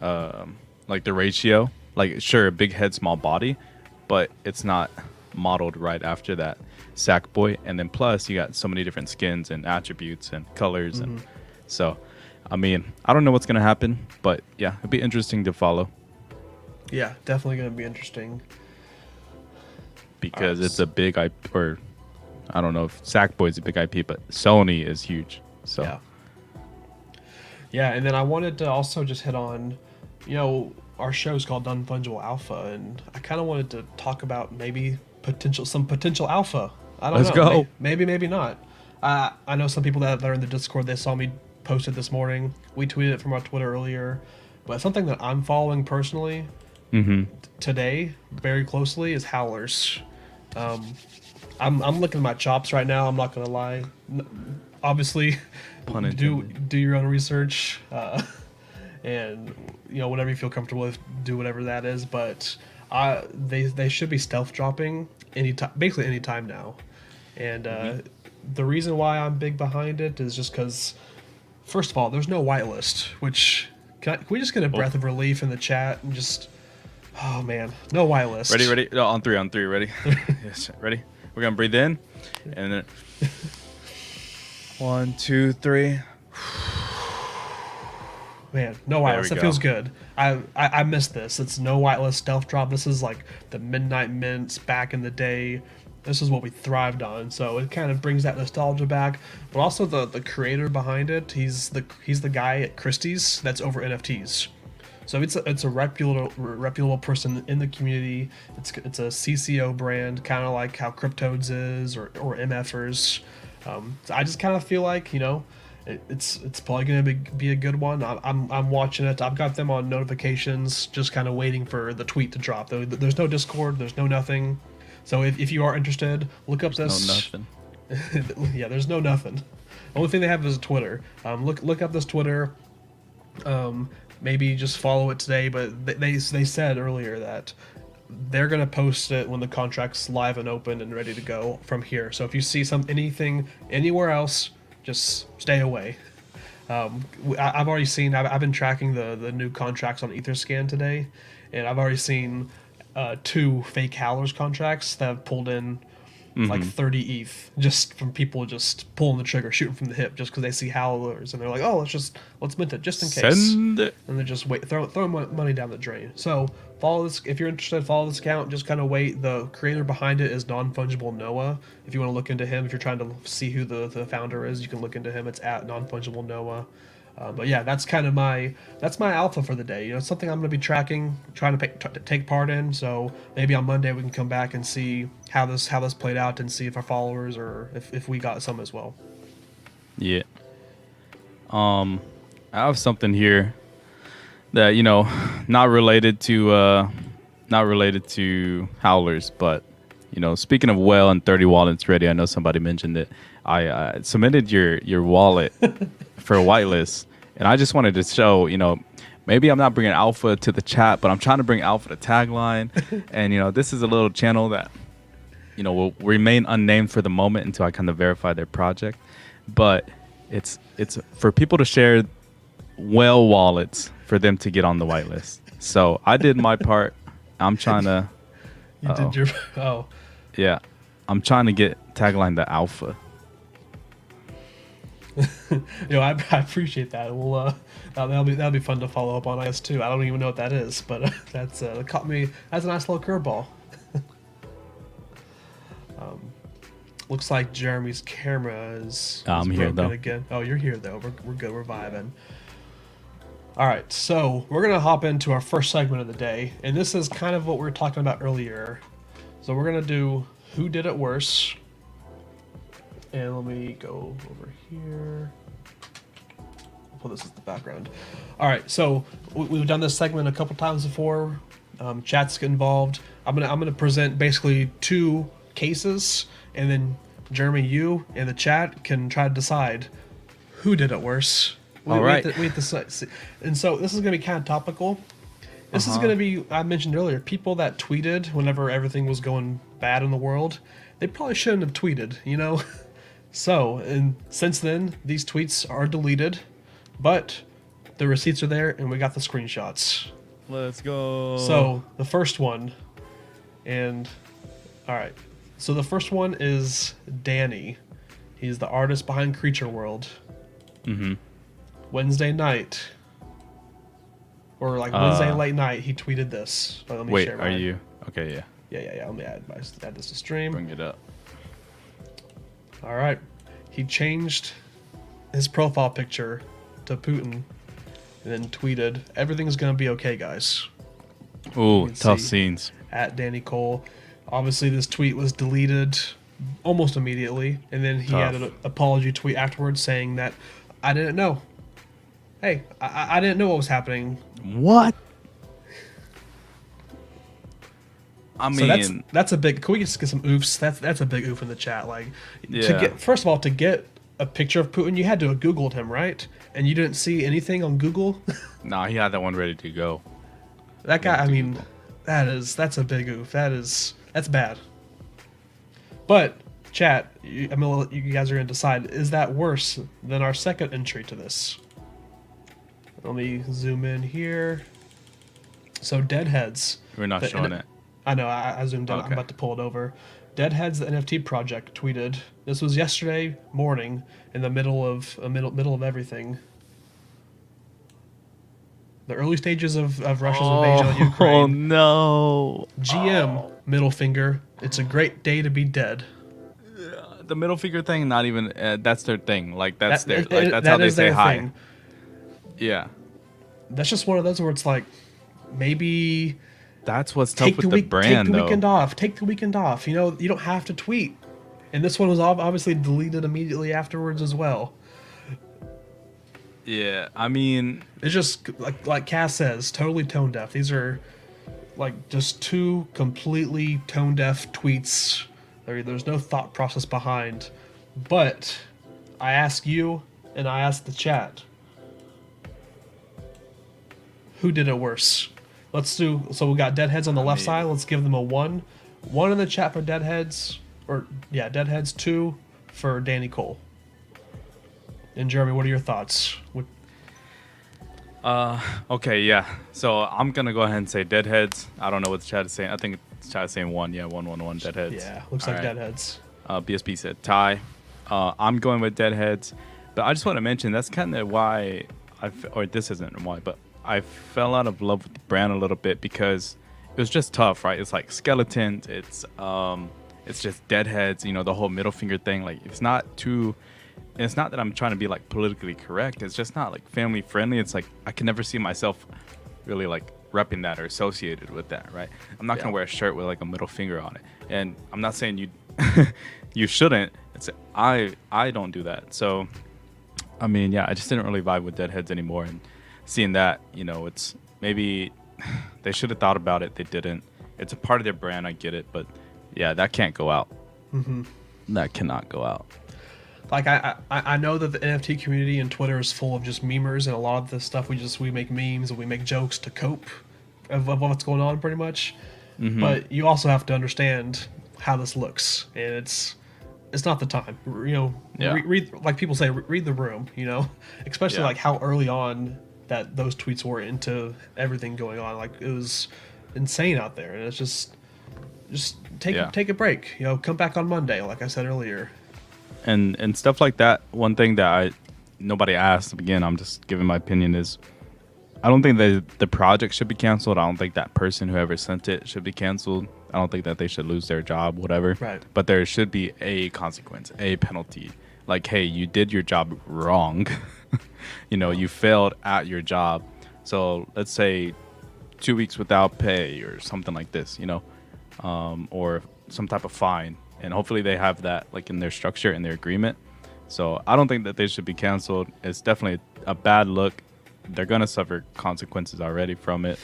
like the ratio. Like sure, big head, small body, but it's not modeled right after that Sackboy. And then plus you got so many different skins and attributes and colors, and so I mean I don't know what's gonna happen, but yeah, it'd be interesting to follow Yeah, definitely going to be interesting. because it's a big IP, or I don't know if Sackboy's a big IP, but Sony is huge. So Yeah. Yeah, and then I wanted to also just hit on, our show's called Non-Fungible Alpha, and I kind of wanted to talk about maybe some potential alpha. I don't Let's know. go. Maybe not. I know some people that are in the Discord, they saw me post it this morning. We tweeted it from our Twitter earlier. But something that I'm following personally today very closely is Howlers. I'm looking at my chops right now. I'm not gonna lie. Obviously, Pun do intended. do your own research, and whatever you feel comfortable with, do whatever that is. But they should be stealth dropping basically any time now, and the reason why I'm big behind it is just because, first of all, there's no whitelist. Which can we just get a breath of relief in the chat and just, oh man, no whitelist. Ready? No, on three. Ready? Yes, ready. We're gonna breathe in, and then 1, 2, 3. Man, no There whitelist. we That go. feels good. I missed this. It's no whitelist stealth drop. This is like the midnight mints back in the day. This is what we thrived on. So it kind of brings that nostalgia back. But also the creator behind it. He's the guy at Christie's that's over NFTs. So it's a reputable person in the community. It's a CCO brand, kind of like how Cryptodes is or MFers. So I just kind of feel like it's probably going to be a good one. I'm watching it. I've got them on notifications, just kind of waiting for the tweet to drop. There's no Discord. There's no nothing. So if you are interested, look up this. No nothing. Yeah, there's no nothing. Only thing they have is Twitter. Look up this Twitter. Maybe just follow it today. But they said earlier that they're gonna post it when the contract's live and open and ready to go from here. So if you see anything anywhere else, just stay away. I've already seen. I've been tracking the new contracts on Etherscan today, and I've already seen 2 fake Howlers contracts that have pulled in like 30 ETH just from people just pulling the trigger, shooting from the hip, just because they see Howlers and they're like, oh, let's mint it just in case, Send it. and they just throw money down the drain. So follow this if you're interested. Follow this account. Just kind of wait. The creator behind it is Non-Fungible Noah. If you want to look into him, if you're trying to see who the founder is, you can look into him. It's at Non-Fungible Noah. But yeah, that's my alpha for the day. It's something I'm going to be tracking, trying to take part in. So maybe on Monday we can come back and see how this played out and see if our followers or if we got some as well. Yeah. I have something here that not related to Howlers, but speaking of Whale and 30 wallets ready, I know somebody mentioned it. I submitted your wallet for a whitelist, and I just wanted to show, maybe I'm not bringing alpha to the chat, but I'm trying to bring alpha to tagline, and this is a little channel that will remain unnamed for the moment until I kind of verify their project, but it's for people to share Whale wallets for them to get on the whitelist. So I did my part. I'm trying to. You did your Yeah, I'm trying to get tagline the alpha. I appreciate that. We'll that'll be fun to follow up on, I guess, too. I don't even know what that is, but that caught me. That's a nice little curveball. Looks like Jeremy's camera is I'm here, broken though. again. Oh, you're here though. We're good. We're vibing. All right, so we're gonna hop into our first segment of the day, and this is kind of what we were talking about earlier. So we're gonna do who did it worse. And let me go over here. Well, this is the background. All right, so we've done this segment a couple times before. Chats get involved. I'm gonna present basically 2 cases, and then Jeremy, you and the chat can try to decide who did it worse. All right. And so this is gonna be kind of topical. This is gonna be, I mentioned earlier, people that tweeted whenever everything was going bad in the world. They probably shouldn't have tweeted, So, and since then, these tweets are deleted, but The receipts are there, and we got the screenshots. Let's go. So the first one, and all right. So the first one is Danny. He's the artist behind Creature World. Mm-hmm. Wednesday night, or like Wednesday late night, he tweeted this. Let me Wait, share are mine. you? Okay, yeah. Yeah. Let me add this to stream. Bring it up. All right. He changed his profile picture to Putin and then tweeted, "Everything's going to be okay, guys." Ooh, can tough see. scenes. At Danny Cole. Obviously, this tweet was deleted almost immediately, and then he Tough. added an apology tweet afterwards saying that, "I didn't know. Hey, I didn't know what was happening." What? I mean, So that's a big. Can we just get some oofs? That's a big oof in the chat. Like, to Yeah. get first of all to get a picture of Putin, you had to have Googled him, right? And you didn't see anything on Google. nah, he had that one ready to go. That guy. Yeah, I mean, Google. that's a big oof. That's bad. But chat, I'm gonna let you guys are gonna decide. Is that worse than our second entry to this? Let me zoom in here. So Deadheads. We're not The showing N- it. I know, I zoomed in. I'm Okay. about to pull it over. Deadheads, the NFT project, tweeted. This was yesterday morning, in the middle of everything. The early stages of Russia's invasion of Ukraine. Oh no! GM, middle finger. It's a great day to be dead. The middle finger thing, not even. That's their thing. Like that's their. That- Like that's that how they is say their hi. thing. Yeah, That's just one of those where it's like, maybe that's what's tough take with the the brand, take the though. weekend off. Take the weekend off. You know, you don't have to tweet. And this one was obviously deleted immediately afterwards as well. Yeah, I mean, It's just like Cass says, totally tone deaf. These are like just two completely tone deaf tweets. There's no thought process behind. But I ask you, and I ask the chat, who did it worse? Let's do. So we got Deadheads on the left mean- side. Let's give them a 1. 1 in the chat for Deadheads, Deadheads. 2 for Danny Cole. And Jeremy, what are your thoughts? okay, yeah. So I'm gonna go ahead and say Deadheads. I don't know what the chat is saying. I think the chat is saying 1. Yeah, 111 Deadheads. Yeah, looks All like right. Deadheads. BSB said tie. I'm going with Deadheads, but I just want to mention that's kind of why or this isn't why, but I fell out of love with the brand a little bit because it was just tough, right? It's like skeletons, it's just Deadheads, you know, the whole middle finger thing. Like it's not that I'm trying to be like politically correct. It's just not like family friendly. It's like I can never see myself really like repping that or associated with that, right? I'm not gonna wear a shirt with like a middle finger on it, and I'm not saying you you shouldn't. It's I don't do that. So I mean, yeah, I just didn't really vibe with Deadheads anymore, and seeing that, you know, it's maybe they should have thought about it. They didn't. It's a part of their brand. I get it, but yeah, that can't go out. Mm-hmm. That cannot go out. Like I know that the NFT community and Twitter is full of just memers, and a lot of this stuff we make memes and we make jokes to cope of what's going on pretty much. Mm-hmm. But you also have to understand how this looks, and it's not the time. You know, Yeah. read like people say, read the room. You know, especially Yeah. like how early on that those tweets were into everything going on. Like it was insane out there, and it's just take a break. You know, come back on Monday, like I said earlier. And stuff like that. One thing that nobody asked, again, I'm just giving my opinion, is I don't think that the project should be canceled. I don't think that person, whoever sent it, should be canceled. I don't think that they should lose their job, whatever. Right. But there should be a consequence, a penalty. Like, hey, you did your job wrong. You know, you failed at your job. So let's say 2 weeks without pay or something like this, you know, or some type of fine. And hopefully they have that like in their structure, in their agreement. So I don't think that they should be canceled. It's definitely a bad look. They're going to suffer consequences already from it,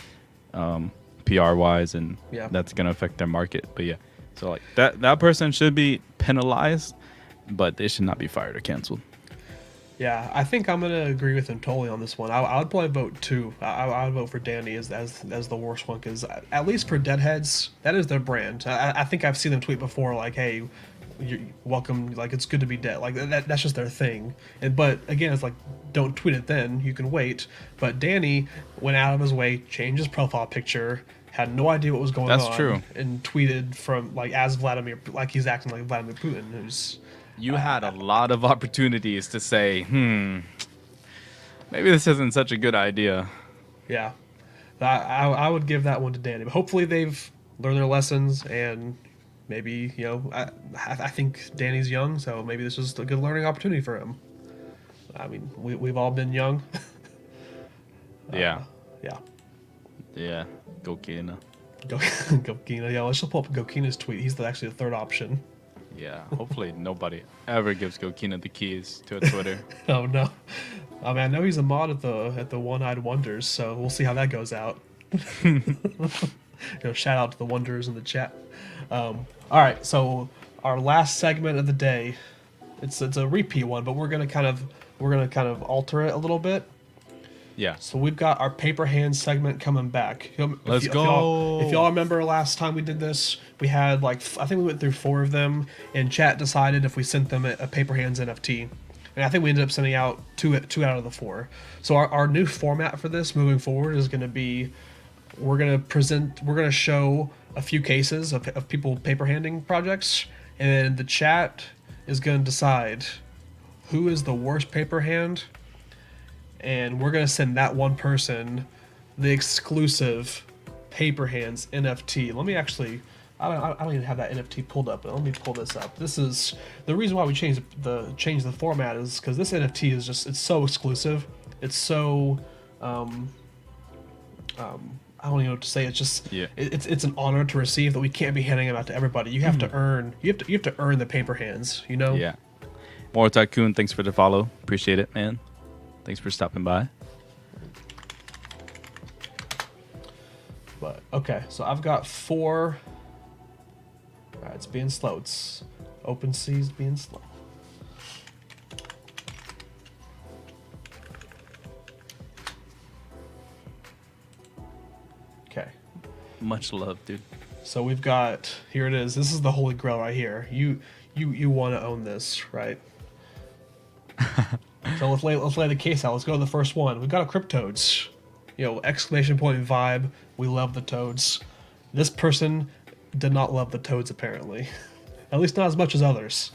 PR wise, and Yeah. that's going to affect their market. But yeah, so like that person should be penalized, but they should not be fired or canceled. Yeah, I think I'm gonna agree with him totally on this one. I would probably vote 2. I would vote for Danny as the worst one, because at least for Deadheads, that is their brand. I think I've seen them tweet before like, "Hey, you're welcome. Like, it's good to be dead. Like that's just their thing. And but again, it's like, don't tweet it then. You can wait. But Danny went out of his way, changed his profile picture, had no idea what was going That's on, true. and tweeted from like as Vladimir, like he's acting like Vladimir Putin, who's. You had a lot of opportunities to say, maybe this isn't such a good idea. Yeah, I would give that one to Danny. But hopefully they've learned their lessons, and maybe I think Danny's young, so maybe this was a good learning opportunity for him. I mean, we've all been young. Yeah. Yeah. Yeah. Go Kina. Gokina. Yeah, let's just pull up Gokina's tweet. He's actually the third option. Yeah. Hopefully nobody ever gives Gokina the keys to a Twitter. Oh no. I mean, I know he's a mod at the One-Eyed Wonders, so we'll see how that goes out. Shout out to the Wonders in the chat. All right, so our last segment of the day, it's a repeat one, but we're gonna kind of alter it a little bit. Yeah. So we've got our Paperhands segment coming back. Let's go. If y'all remember last time we did this, we had I think we went through 4 of them, and chat decided if we sent them a Paperhands NFT. And I think we ended up sending out two out of the 4. So our new format for this moving forward is going to be, we're going to show a few cases of people paper handing projects, and then the chat is going to decide who is the worst paper hand, and we're going to send that one person the exclusive Paperhands NFT. Let me actually, I don't even have that NFT pulled up, but let me pull this up. This is the reason why we changed the format, is because this NFT is just, it's so exclusive. It's so I don't even know what to say. It's just it's an honor to receive that we can't be handing them out to everybody. You have to earn you have to earn the Paperhands, you know? Yeah. More Tycoon, thanks for the follow. Appreciate it, man. Thanks for stopping by. But okay, so I've got 4. All right, it's being slow. It's OpenSea's being slow. Okay. Much love, dude. So we've got, here it is. This is the holy grail right here. You want to own this, right? So let's lay the case out. Let's go to the first one. We've got a Cryptoads. Exclamation point vibe. We love the toads. This person did not love the toads, apparently. At least not as much as others.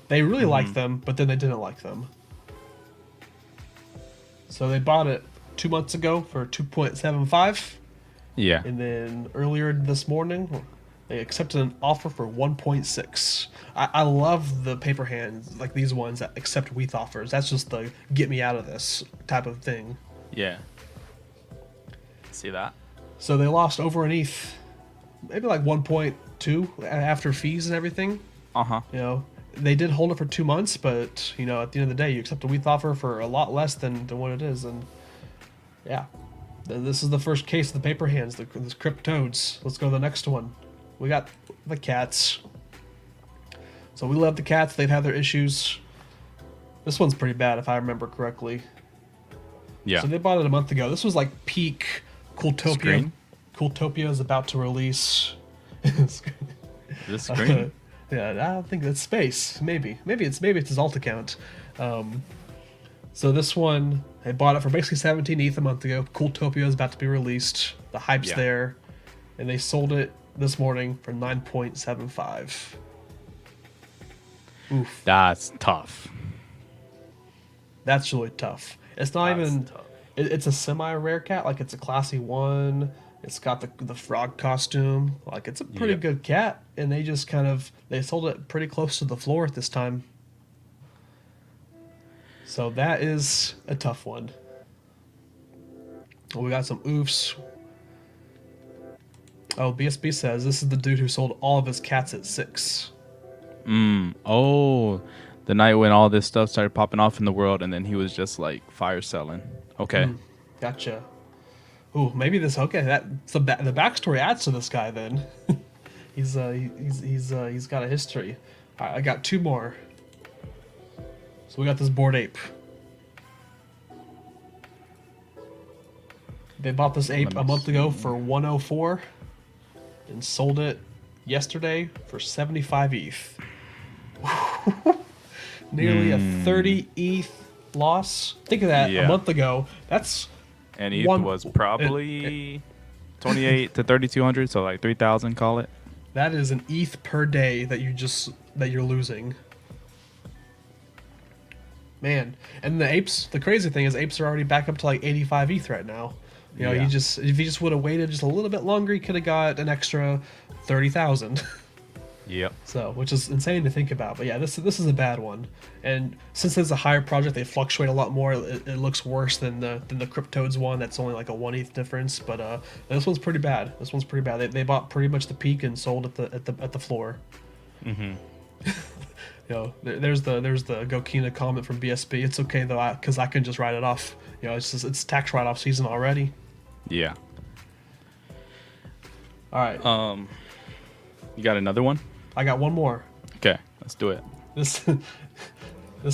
They really liked them, but then they didn't like them. So they bought it 2 months ago for 2.75. Yeah. And then earlier this morning, they accepted an offer for 1.6. I love the Paperhands, like these ones that accept WETH offers. That's just the get me out of this type of thing. Yeah. See that? So they lost over an ETH, maybe like 1.2 after fees and everything. Uh-huh. They did hold it for 2 months, but at the end of the day, you accept a WETH offer for a lot less than what it is, and yeah. This is the first case of the Paperhands, this Cryptoads. Let's go to the next one. We got the cats. So we love the cats. They've had their issues. This one's pretty bad, if I remember correctly. Yeah. So they bought it a month ago. This was like peak Cooltopia. Screen? Cooltopia is about to release. This screen? Yeah, I don't think that's space. Maybe it's his alt account. So this one, they bought it for basically 17 ETH a month ago. Cooltopia is about to be released. The hype's there, and they sold it this morning for 9.75. Oof. That's tough. That's really tough. It's not even. Tough. It's a semi-rare cat. Like, it's a classy 1. It's got the frog costume. Like, it's a pretty good cat, and they just they sold it pretty close to the floor at this time. So that is a tough one. We got some oofs. Oh, BSB says this is the dude who sold all of his cats at 6. Oh, the night when all this stuff started popping off in the world, and then he was just like fire selling. Okay. Gotcha. Ooh, maybe this. Okay, the backstory adds to this guy. Then he's got a history. All right, I got 2 more. So we got this Bored Ape. They bought this ape a month ago for 104 and sold it yesterday for 75 ETH. Nearly a 30 ETH loss. Think of that. A Yeah. month ago, that's And ETH one. was probably 28 to 3,200, so like 3,000, call it. That is an ETH per day that you're losing. Man, and the apes. The crazy thing is, apes are already back up to like 85 ETH right now. You know, Yeah. if you just would have waited just a little bit longer, you could have got an extra 30,000. Yep. So, which is insane to think about. But yeah, this is a bad one. And since it's a higher project, they fluctuate a lot more. It looks worse than the Cryptodes one. That's only like a 1 ETH difference. But this one's pretty bad. This one's pretty bad. They bought pretty much the peak and sold at the floor. Mm-hmm. You know, there's the Gokina comment from BSB. It's okay though, because I can just write it off. You know, it's tax write-off season already. Yeah. All right. You got another one? I got one more. Okay, let's do it. This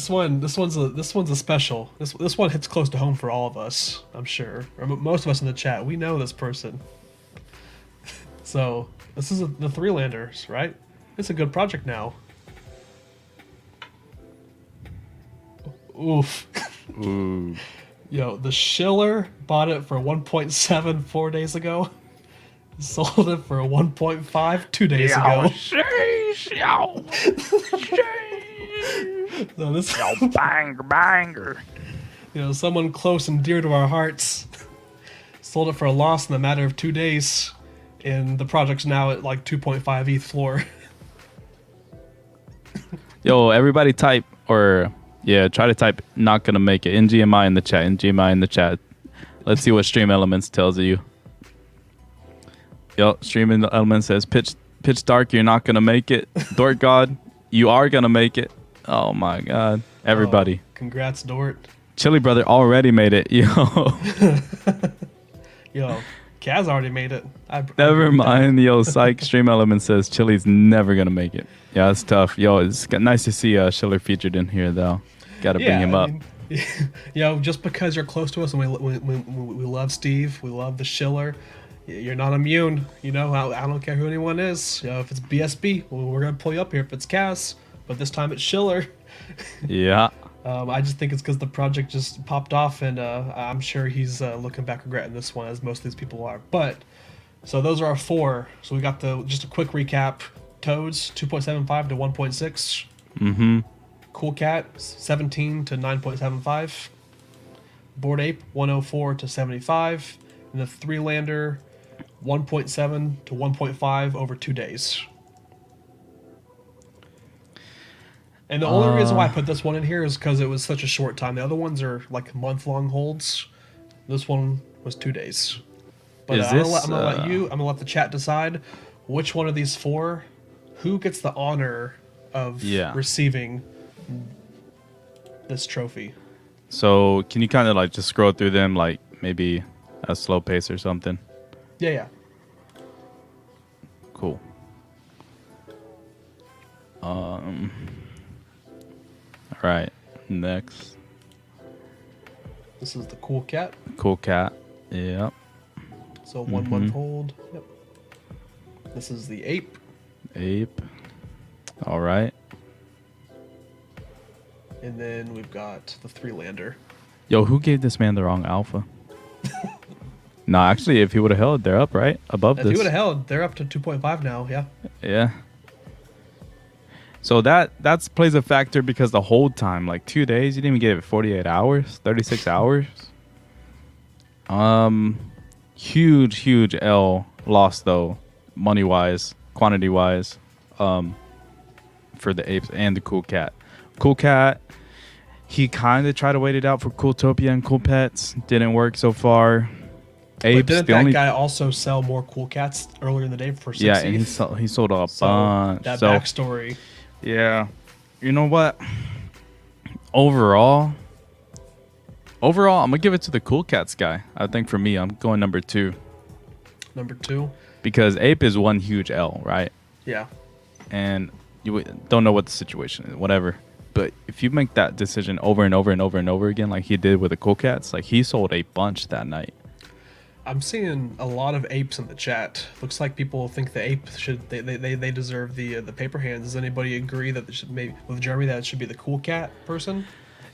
one's a special. This one hits close to home for all of us, I'm sure, or most of us in the chat. We know this person. So this is the Three Landers, right? It's a good project now. Oof. Ooh. Yo, the Schiller bought it for 1.7 4 days ago. Sold it for 1.5 2 days ago. So this, banger. you know, someone close and dear to our hearts sold it for a loss in a matter of 2 days, and the project's now at like 2.5 ETH floor. Yo, everybody type, or yeah, try to type not gonna make it. NGMI in the chat. NGMI in the chat. Let's see what Stream Elements tells you. Yo, Stream Elements says pitch dark, you're not gonna make it. Dork God, you are gonna make it. Oh my god. Everybody. Oh, congrats, Dort. Chili Brother already made it. Yo. Yo, Kaz already made it. Never mind. Yo, psych. Stream Element says Chili's never gonna make it. Yeah, it's tough. Yo, it's nice to see Schiller featured in here though. Gotta bring him up. You know, just because you're close to us and we love Steve, we love the Schiller, you're not immune. You know, I don't care who anyone is. You know, if it's BSB, well, we're gonna pull you up here. If it's Kaz, but this time it's Schiller. Yeah. I just think it's because the project just popped off, and I'm sure he's looking back regretting this one, as most of these people are. But so those are our four. So we got just a quick recap: Toads 2.75 to 1.6. Mm-hmm. Cool Cat 17 to 9.75. Bored Ape 104 to 75, and the Three Lander 1.7 to 1.5 over 2 days. And the only reason why I put this one in here is because it was such a short time. The other ones are like month-long holds. This one was 2 days. But I'm gonna let the chat decide which one of these four, who gets the honor of receiving this trophy. So can you kind of like just scroll through them, like maybe at a slow pace or something? Yeah. Cool. All right, next. This is the Cool Cat. Cool Cat. Yep. So 1 month hold. Yep. This is the Ape. Ape. All right. And then we've got the Three Lander. Yo, who gave this man the wrong alpha? No, actually, if he would have held, they're up, right? Above If this. he would have held, they're up to 2.5 now, yeah. Yeah. So that plays a factor because the hold time, like 2 days, you didn't even get it 48 hours, 36 hours. Huge L loss though, money wise, quantity wise, for the Apes and the Cool Cat. Cool Cat, he kind of tried to wait it out for Cooltopia and Cool Pets. Didn't work so far. Apes, But didn't that guy also sell more Cool Cats earlier in the day for 6 Yeah, and he sold a bunch. That backstory. Yeah. You know what? Overall, I'm going to give it to the Cool Cats guy. I think for me, I'm going number 2. Number 2? Because Ape is one huge L, right? Yeah. And you don't know what the situation is, whatever. But if you make that decision over and over and over and over again, like he did with the Cool Cats, like he sold a bunch that night. I'm seeing a lot of apes in the chat. Looks like people think the ape should they deserve the paper hands. Does anybody agree that it should maybe with Jeremy that it should be the cool cat person?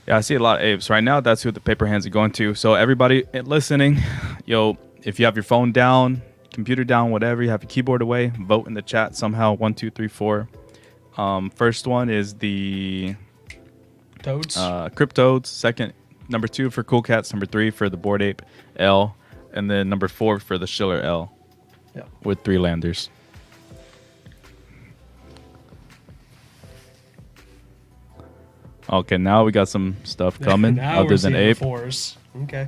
Yeah, I see a lot of apes right now. That's who the paper hands are going to. So everybody listening, yo, if you have your phone down, computer down, whatever, you have your keyboard away, vote in the chat somehow. 1, 2, 3, 4. First one is the Toads. Cryptodes. Second, number 2 for Cool Cats. Number 3 for the Bored Ape L, and then number 4 for the Schiller L. Yeah. With 3 landers. Okay, now we got some stuff coming now other than ape. Fours. Okay.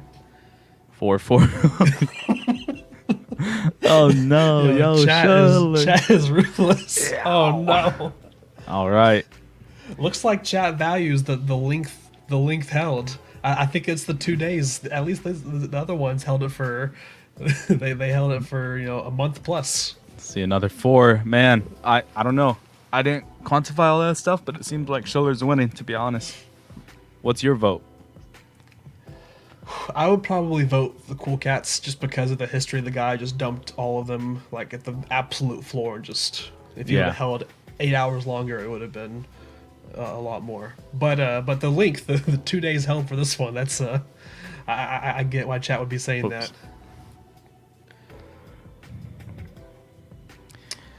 4, 4. Oh no, yo, chat is ruthless. Yeah. Oh no. All right. Looks like chat values the length held. I think it's the 2 days. At least the other ones held it for they held it for a month plus. Let's see another 4. Man, I don't know. I didn't quantify all that stuff, but it seems like Schiller's winning, to be honest. What's your vote? I would probably vote the Cool Cats just because of the history. The guy just dumped all of them like at the absolute floor, and just if he would have held 8 hours longer, it would have been a lot more. But the length, the 2 days held for this one, that's I get why chat would be saying that.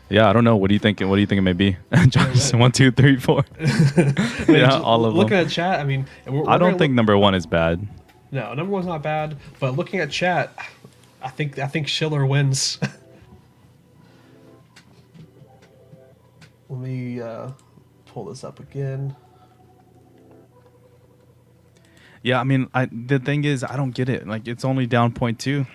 Yeah, I don't know. What do you think? What do you think it may be? 1, 2, 3, 4. Yeah, all of them. Looking at chat, I mean, I don't think number 1 is bad. No, number 1's not bad. But looking at chat, I think Schiller wins. Let me pull this up again. Yeah, I mean, the thing is, I don't get it. Like, it's only down 0.2.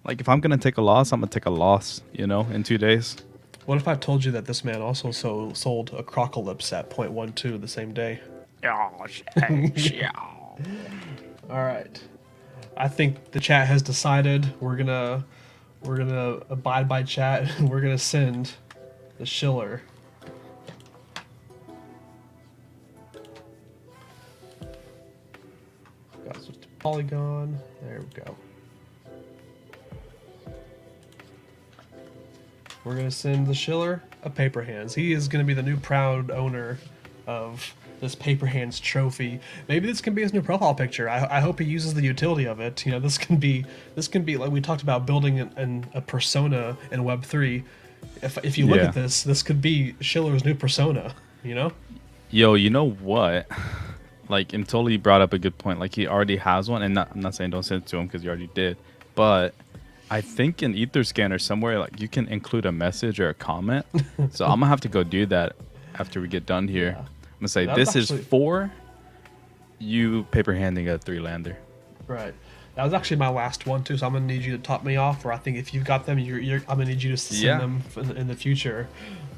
Like, if I'm gonna take a loss, I'm gonna take a loss. In 2 days. What if I told you that this man also sold a Crocolypse at 0.12 the same day? Oh, shit. All right. I think the chat has decided we're gonna abide by chat and we're gonna send the Schiller. Got switch to Polygon. There we go. We're gonna send the Schiller a Paperhands. He is gonna be the new proud owner of this Paperhands trophy. Maybe this can be his new profile picture. I hope he uses the utility of it. This can be like we talked about building a persona in Web3. If you look at this could be Schiller's new persona. Yo, you know what? Like, totally brought up a good point. Like, he already has one, and I'm not saying don't send it to him because you already did, but I think in Etherscan or somewhere, like, you can include a message or a comment. So I'm gonna have to go do that after we get done here. Yeah. I'm gonna say this is for you paper handing a 3-lander. Right. That was actually my last one too. So I'm gonna need you to top me off. Or I think if you've got them, I'm gonna need you to send them in the future.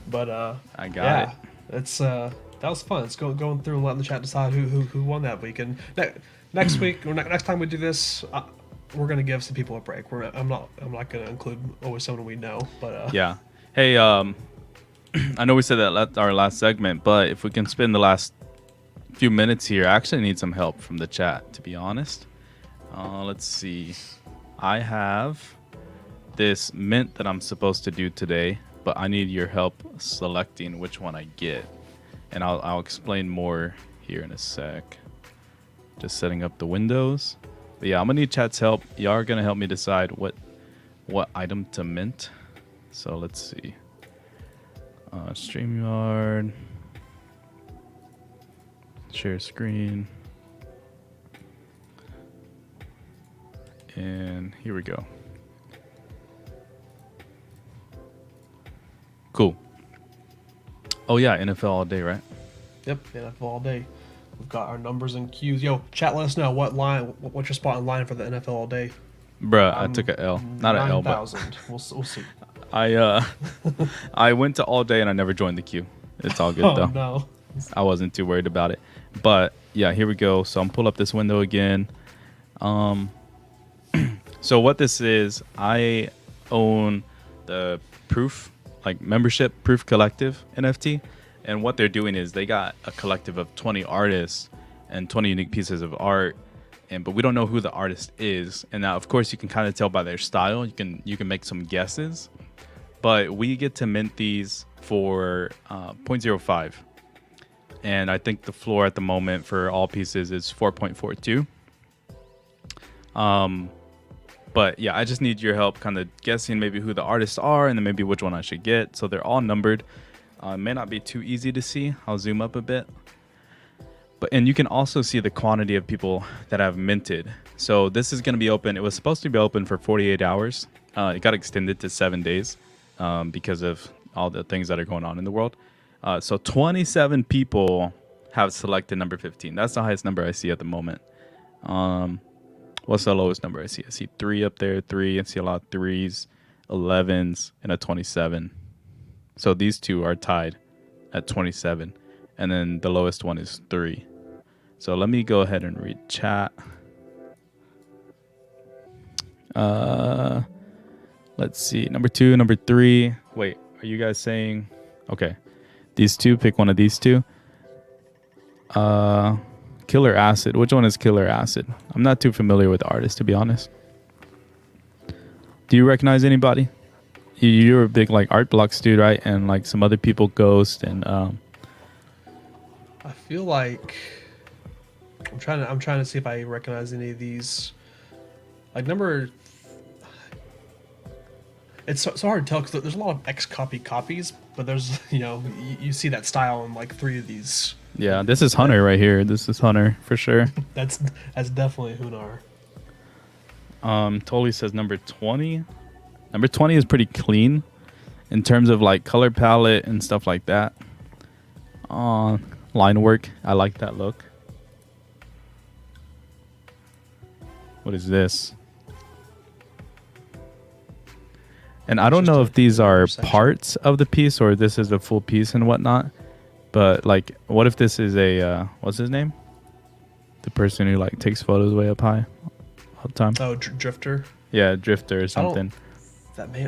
But I got it. It's that was fun. It's going through and letting the chat decide who won that week. And next week or next time we do this, we're gonna give some people a break. I'm not gonna include always someone we know. But yeah. Hey, I know we said that our last segment, but if we can spend the last few minutes here, I actually need some help from the chat, to be honest. Let's see. I have this mint that I'm supposed to do today, but I need your help selecting which one I get. And I'll explain more here in a sec. Just setting up the windows. But yeah, I'm gonna need chat's help. Y'all are gonna help me decide what item to mint. So let's see. StreamYard. Share screen. And here we go. Cool. Oh yeah, NFL all day, right? Yep, NFL all day. We've got our numbers and queues. Yo, chat, let us know what's your spot in line for the NFL all day. Bruh, I took a L. Not an L, but 9,000. We'll see. I went to all day and I never joined the queue. It's all good though. No. I wasn't too worried about it. But yeah, here we go. So I'm pull up this window again. So what this is, I own the Proof, like membership Proof Collective NFT. And what they're doing is they got a collective of 20 artists and 20 unique pieces of art but we don't know who the artist is. And now, of course, you can kind of tell by their style. You can make some guesses, but we get to mint these for 0.05, and I think the floor at the moment for all pieces is 4.42. But yeah, I just need your help kind of guessing maybe who the artists are and then maybe which one I should get. So they're all numbered. It may not be too easy to see. I'll zoom up a bit. And you can also see the quantity of people that have minted. So this is going to be open. It was supposed to be open for 48 hours. It got extended to 7 days because of all the things that are going on in the world. So 27 people have selected number 15. That's the highest number I see at the moment. What's the lowest number I see? I see 3 up there, 3. I see a lot of 3s, 11s, and a 27. So these two are tied at 27. And then the lowest one is 3. So let me go ahead and read chat. Let's see. Number 2, number 3. Wait, are you guys saying? Okay. These two, pick one of these two. Killer Acid. Which one is Killer Acid? I'm not too familiar with the artist, to be honest. Do you recognize anybody? You're a big like art blocks dude, right? And like some other people, Ghost and I feel like I'm trying to see if I recognize any of these. Like number, it's so hard to tell because there's a lot of X copies, but there's you see that style in like 3 of these. Yeah, this is Hunter right here. This is Hunter for sure. That's definitely Hunar. Tolly says number 20. Number 20 is pretty clean in terms of like color palette and stuff like that. Line work. I like that look. What is this? And I don't know if these are parts of the piece or this is a full piece and whatnot. But like, what if this is a what's his name? The person who like takes photos way up high all the time. Oh, Drifter. Yeah, Drifter or something. That may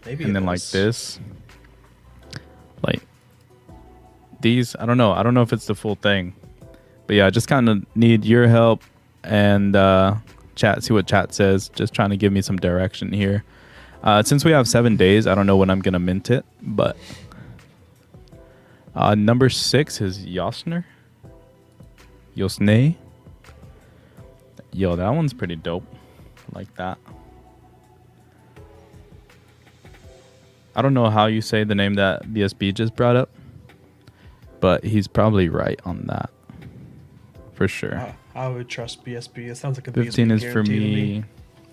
maybe. And then like this, like these. I don't know. I don't know if it's the full thing. But yeah, I just kind of need your help and chat. See what chat says. Just trying to give me some direction here. Since we have 7 days, I don't know when I'm gonna mint it, but. Number 6 is Yosner. Yosne. Yo, that one's pretty dope. I like that. I don't know how you say the name that BSB just brought up, but he's probably right on that. For sure. I would trust BSB. It sounds like a 15 BSB is for guarantee me.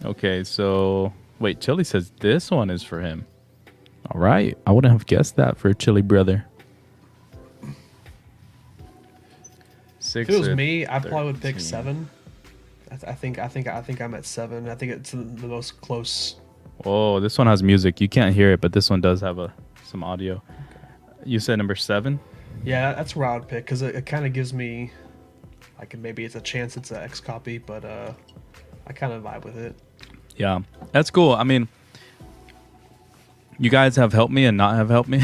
Okay, so wait, Chili says this one is for him. All right. I wouldn't have guessed that for Chili brother. 6 If it was me, I 13. probably would pick 7. I think I'm at 7. I think it's the most close. Oh, this one has music. You can't hear it, but this one does have some audio. Okay. You said number 7? Yeah, that's where I would pick because it kind of gives me, like maybe it's a chance it's an X copy, but I kind of vibe with it. Yeah, that's cool. I mean, you guys have helped me and not have helped me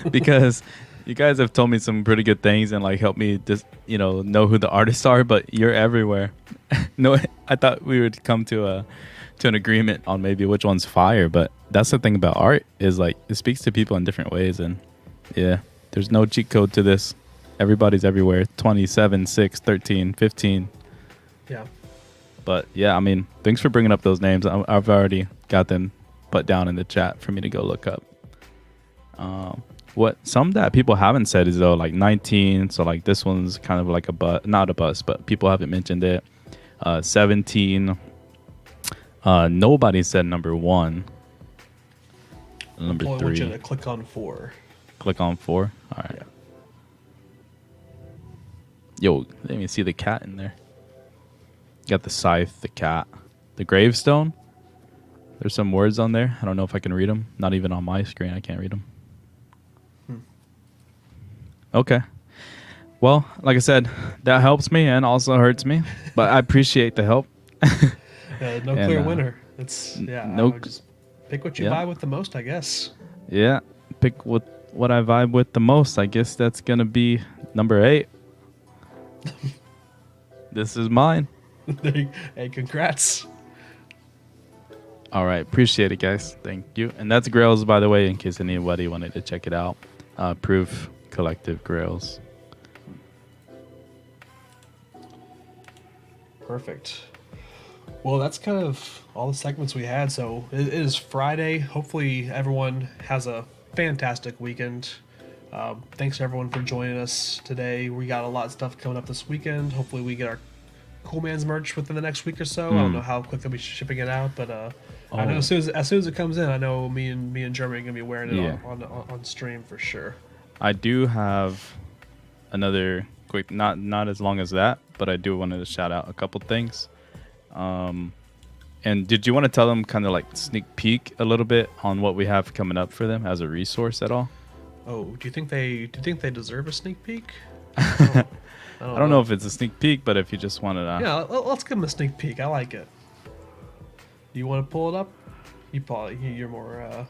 because you guys have told me some pretty good things and like helped me just know who the artists are, but you're everywhere. No, I thought we would come to an agreement on maybe which one's fire, but that's the thing about art is like it speaks to people in different ways, and yeah, there's no cheat code to this. Everybody's everywhere. 27, 6, 13, 15. Yeah. But yeah, I mean, thanks for bringing up those names. I've already got them put down in the chat for me to go look up. What some that people haven't said is though like 19. So like this one's kind of like not a bust, but people haven't mentioned it. 17. Nobody said number 1. Number 3. I want you to click on 4. Click on 4. All right. Yeah. Yo, let me see the cat in there. Got the scythe, the cat, the gravestone. There's some words on there. I don't know if I can read them. Not even on my screen. I can't read them. Okay. Well, like I said, that helps me and also hurts me, but I appreciate the help. No clear winner. It's I would just pick what you vibe with the most, I guess. Yeah, pick what I vibe with the most. I guess that's gonna be number 8. This is mine. Hey, congrats. All right, appreciate it, guys. Thank you. And that's Grails, by the way, in case anybody wanted to check it out. Proof Collective Grails. Perfect. Well, that's kind of all the segments we had. So it is Friday. Hopefully, everyone has a fantastic weekend. Thanks everyone for joining us today. We got a lot of stuff coming up this weekend. Hopefully, we get our Coolman's merch within the next week or so. I don't know how quick they'll be shipping it out, but I know as soon as it comes in, I know me and Jeremy are gonna be wearing it on stream for sure. I do have another quick, not as long as that, but I do wanted to shout out a couple things. And did you want to tell them kind of like sneak peek a little bit on what we have coming up for them as a resource at all? Oh, do you think they deserve a sneak peek? I don't know if it's a sneak peek, but if you just wanted to, yeah, let's give them a sneak peek. I like it. Do you want to pull it up? You're more.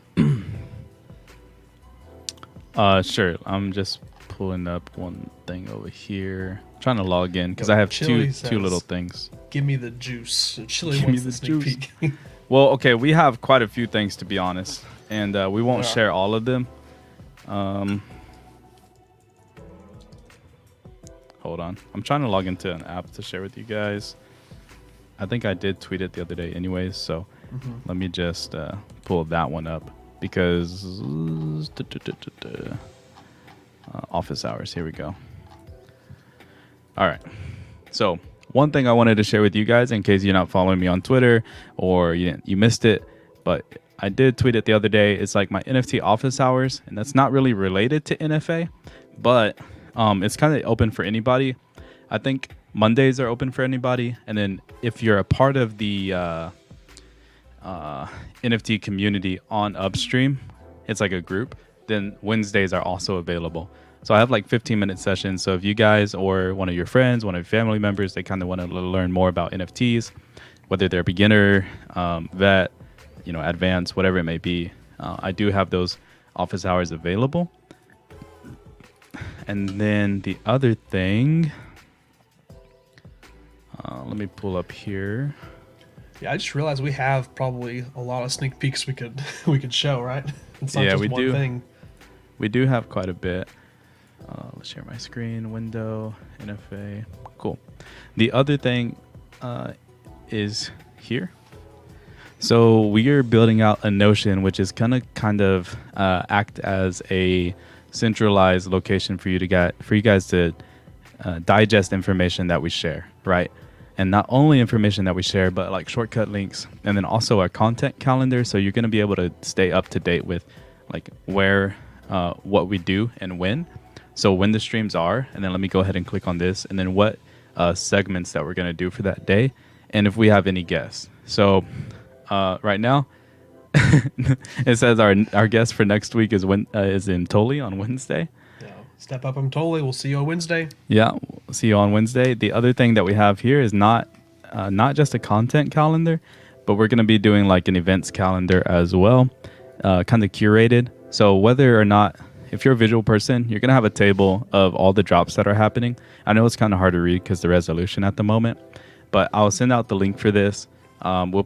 Sure. I'm just pulling up one thing over here. I'm trying to log in because I have Chili two little things. Give me the juice. Chili Give me wants the the sneak juice. peek. Well, okay, we have quite a few things to be honest, and we won't Yeah. share all of them. Hold on. I'm trying to log into an app to share with you guys. I think I did tweet it the other day anyways, so let me just pull that one up because office hours. Here we go. All right. So one thing I wanted to share with you guys in case you're not following me on Twitter or you missed it, but I did tweet it the other day. It's like my NFT office hours, and that's not really related to NFA, but it's kind of open for anybody. I think Mondays are open for anybody, and then if you're a part of the NFT community on Upstream, it's like a group, then Wednesdays are also available. So I have like 15-minute sessions. So if you guys or one of your friends, one of your family members, they kind of want to learn more about NFTs, whether they're beginner, vet, advanced, whatever it may be, I do have those office hours available. And then the other thing, let me pull up here. Yeah, I just realized we have probably a lot of sneak peeks we could show, right? It's not just we one do. thing. We do have quite a bit. Let's share my screen, window, NFA. Cool. The other thing is here. So we are building out a Notion, which is gonna kind of act as a centralized location for you guys to digest information that we share, right? And not only information that we share, but like shortcut links, and then also a content calendar. So you're gonna be able to stay up to date with like where, what we do and when. So when the streams are, and then let me go ahead and click on this, and then what segments that we're gonna do for that day, and if we have any guests. So right now, it says our guest for next week is in Toli on Wednesday. Yeah, step up and Totally. We'll see you on Wednesday. Yeah, we'll see you on Wednesday. The other thing that we have here is not just a content calendar, but we're going to be doing like an events calendar as well, kind of curated. So whether or not, if you're a visual person, you're going to have a table of all the drops that are happening. I know it's kind of hard to read because the resolution at the moment, but I'll send out the link for this. We're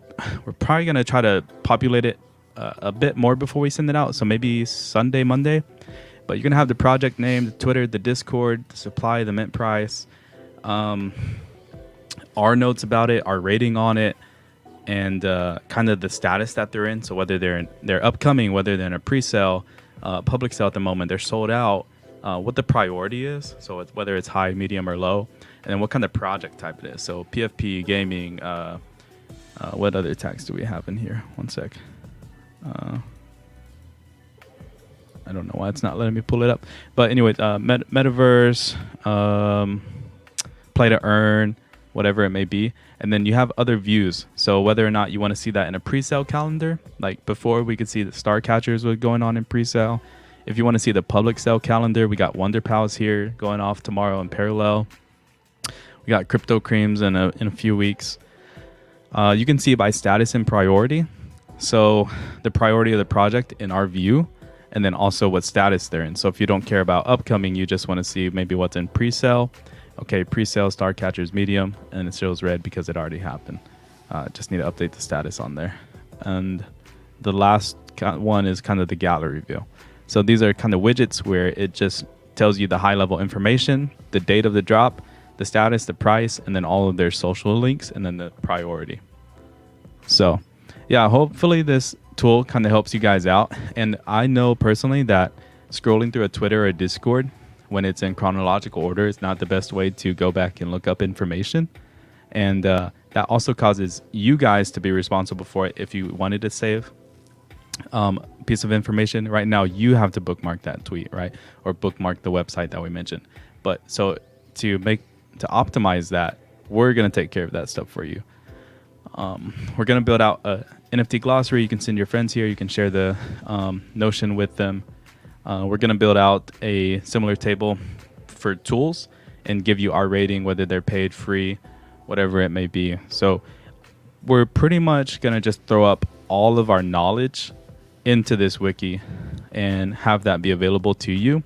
probably going to try to populate it a bit more before we send it out. So maybe Sunday, Monday. But you're going to have the project name, the Twitter, the Discord, the supply, the mint price, our notes about it, our rating on it, and kind of the status that they're in. So whether they're upcoming, whether they're in a pre-sale, public sale at the moment, they're sold out, what the priority is. So whether it's high, medium, or low, and then what kind of project type it is. So PFP, gaming, what other tags do we have in here? One sec. I don't know why it's not letting me pull it up. But anyway, metaverse, play to earn, whatever it may be. And then you have other views. So whether or not you want to see that in a pre-sale calendar, like before we could see the star catchers were going on in pre-sale. If you want to see the public sale calendar, we got Wonder Pals here going off tomorrow in parallel. We got Crypto Creams in a few weeks. You can see by status and priority. So the priority of the project in our view, and then also what status they're in. So if you don't care about upcoming, you just want to see maybe what's in pre-sale, okay, pre-sale Star Catchers medium, and it shows red because it already happened. Just need to update the status on there. And the last one is kind of the gallery view. So these are kind of widgets where it just tells you the high level information, the date of the drop, the status, the price, and then all of their social links, and then the priority. So yeah, hopefully this tool kind of helps you guys out. And I know personally that scrolling through a Twitter or Discord when it's in chronological order is not the best way to go back and look up information. And that also causes you guys to be responsible for it. If you wanted to save piece of information right now, you have to bookmark that tweet, right? Or bookmark the website that we mentioned. But so to optimize that, we're going to take care of that stuff for you. We're going to build out a NFT glossary. You can send your friends here. You can share the Notion with them. We're going to build out a similar table for tools and give you our rating, whether they're paid, free, whatever it may be. So we're pretty much going to just throw up all of our knowledge into this wiki and have that be available to you.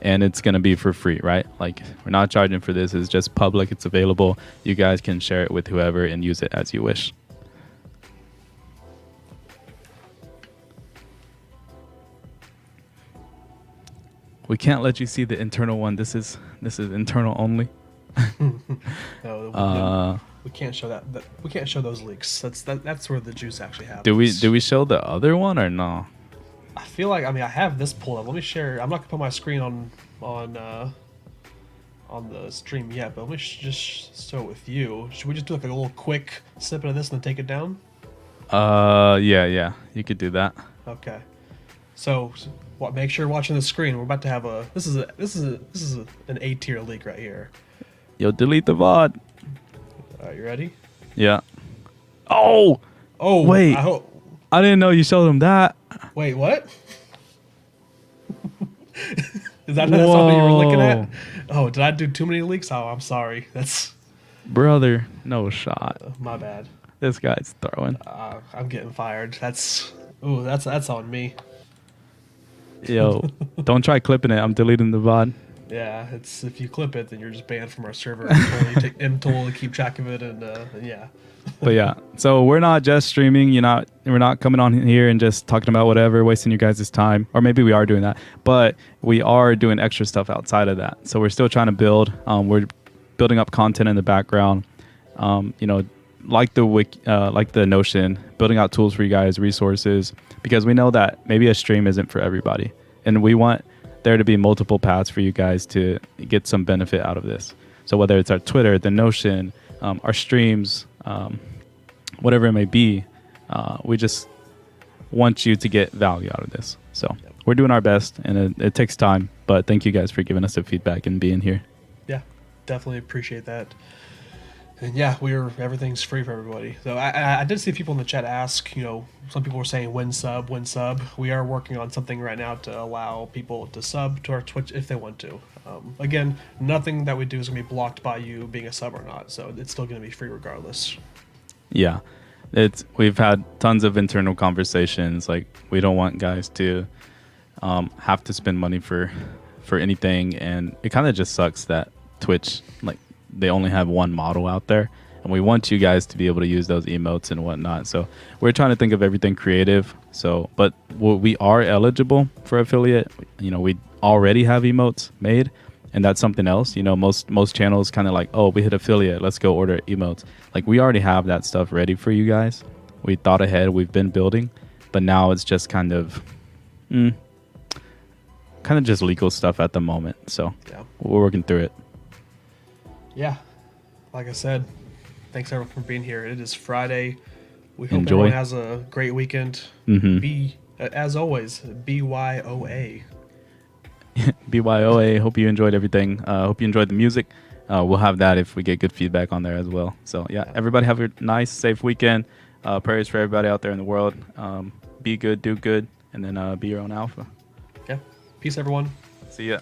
And it's going to be for free, right? Like, we're not charging for this. It's just public. It's available. You guys can share it with whoever and use it as you wish. We can't let you see the internal one. This is internal only. No, we can't show that. We can't show those leaks. That's where the juice actually happens. Do we show the other one or no? I feel like, I mean, I have this pulled up. Let me share. I'm not gonna put my screen on the stream yet, but let me just show it with you. Should we just do like a little quick snippet of this and then take it down? Yeah, you could do that. Okay. So, make sure you're watching the screen. We're about to have this is an A tier leak right here. Yo, delete the VOD. All right, you ready? Yeah. Oh, wait. I didn't know you showed them that. Wait, what? Is that something you were looking at? Oh, did I do too many leaks? Oh, I'm sorry. That's... Brother, no shot. My bad. This guy's throwing. I'm getting fired. That's on me. Yo, don't try clipping it. I'm deleting the VOD. Yeah, it's if you clip it, then you're just banned from our server until you take MTool to keep track of it, and yeah. But yeah, so we're not just streaming. We're not coming on here and just talking about whatever, wasting you guys' time. Or maybe we are doing that, but we are doing extra stuff outside of that. So we're still trying to build. We're building up content in the background. Like the wiki, like the Notion, building out tools for you guys, resources, because we know that maybe a stream isn't for everybody, and we want there to be multiple paths for you guys to get some benefit out of this. So whether it's our Twitter, the Notion, our streams, whatever it may be, we just want you to get value out of this. So we're doing our best, and it takes time, but thank you guys for giving us the feedback and being here. Yeah, definitely appreciate that. And yeah, everything's free for everybody. So I did see people in the chat ask, some people were saying when sub. We are working on something right now to allow people to sub to our Twitch if they want to. Again, nothing that we do is going to be blocked by you being a sub or not. So it's still going to be free regardless. Yeah, we've had tons of internal conversations. Like, we don't want guys to have to spend money for anything. And it kind of just sucks that Twitch, like, they only have one model out there, and we want you guys to be able to use those emotes and whatnot. So we're trying to think of everything creative. But we are eligible for affiliate. We already have emotes made, and that's something else. Most channels kind of like, oh, we hit affiliate, let's go order emotes. Like, we already have that stuff ready for you guys. We thought ahead, we've been building, but now it's just kind of just legal stuff at the moment. So yeah, we're working through it. Yeah, like I said, thanks everyone for being here. It is Friday. We hope Enjoy. Everyone has a great weekend. As always, BYOA. BYOA. Hope you enjoyed everything. Hope you enjoyed the music. We'll have that if we get good feedback on there as well. So yeah, everybody have a nice, safe weekend. Prayers for everybody out there in the world. Be good, do good, and then be your own alpha. Yeah. Peace, everyone. See ya.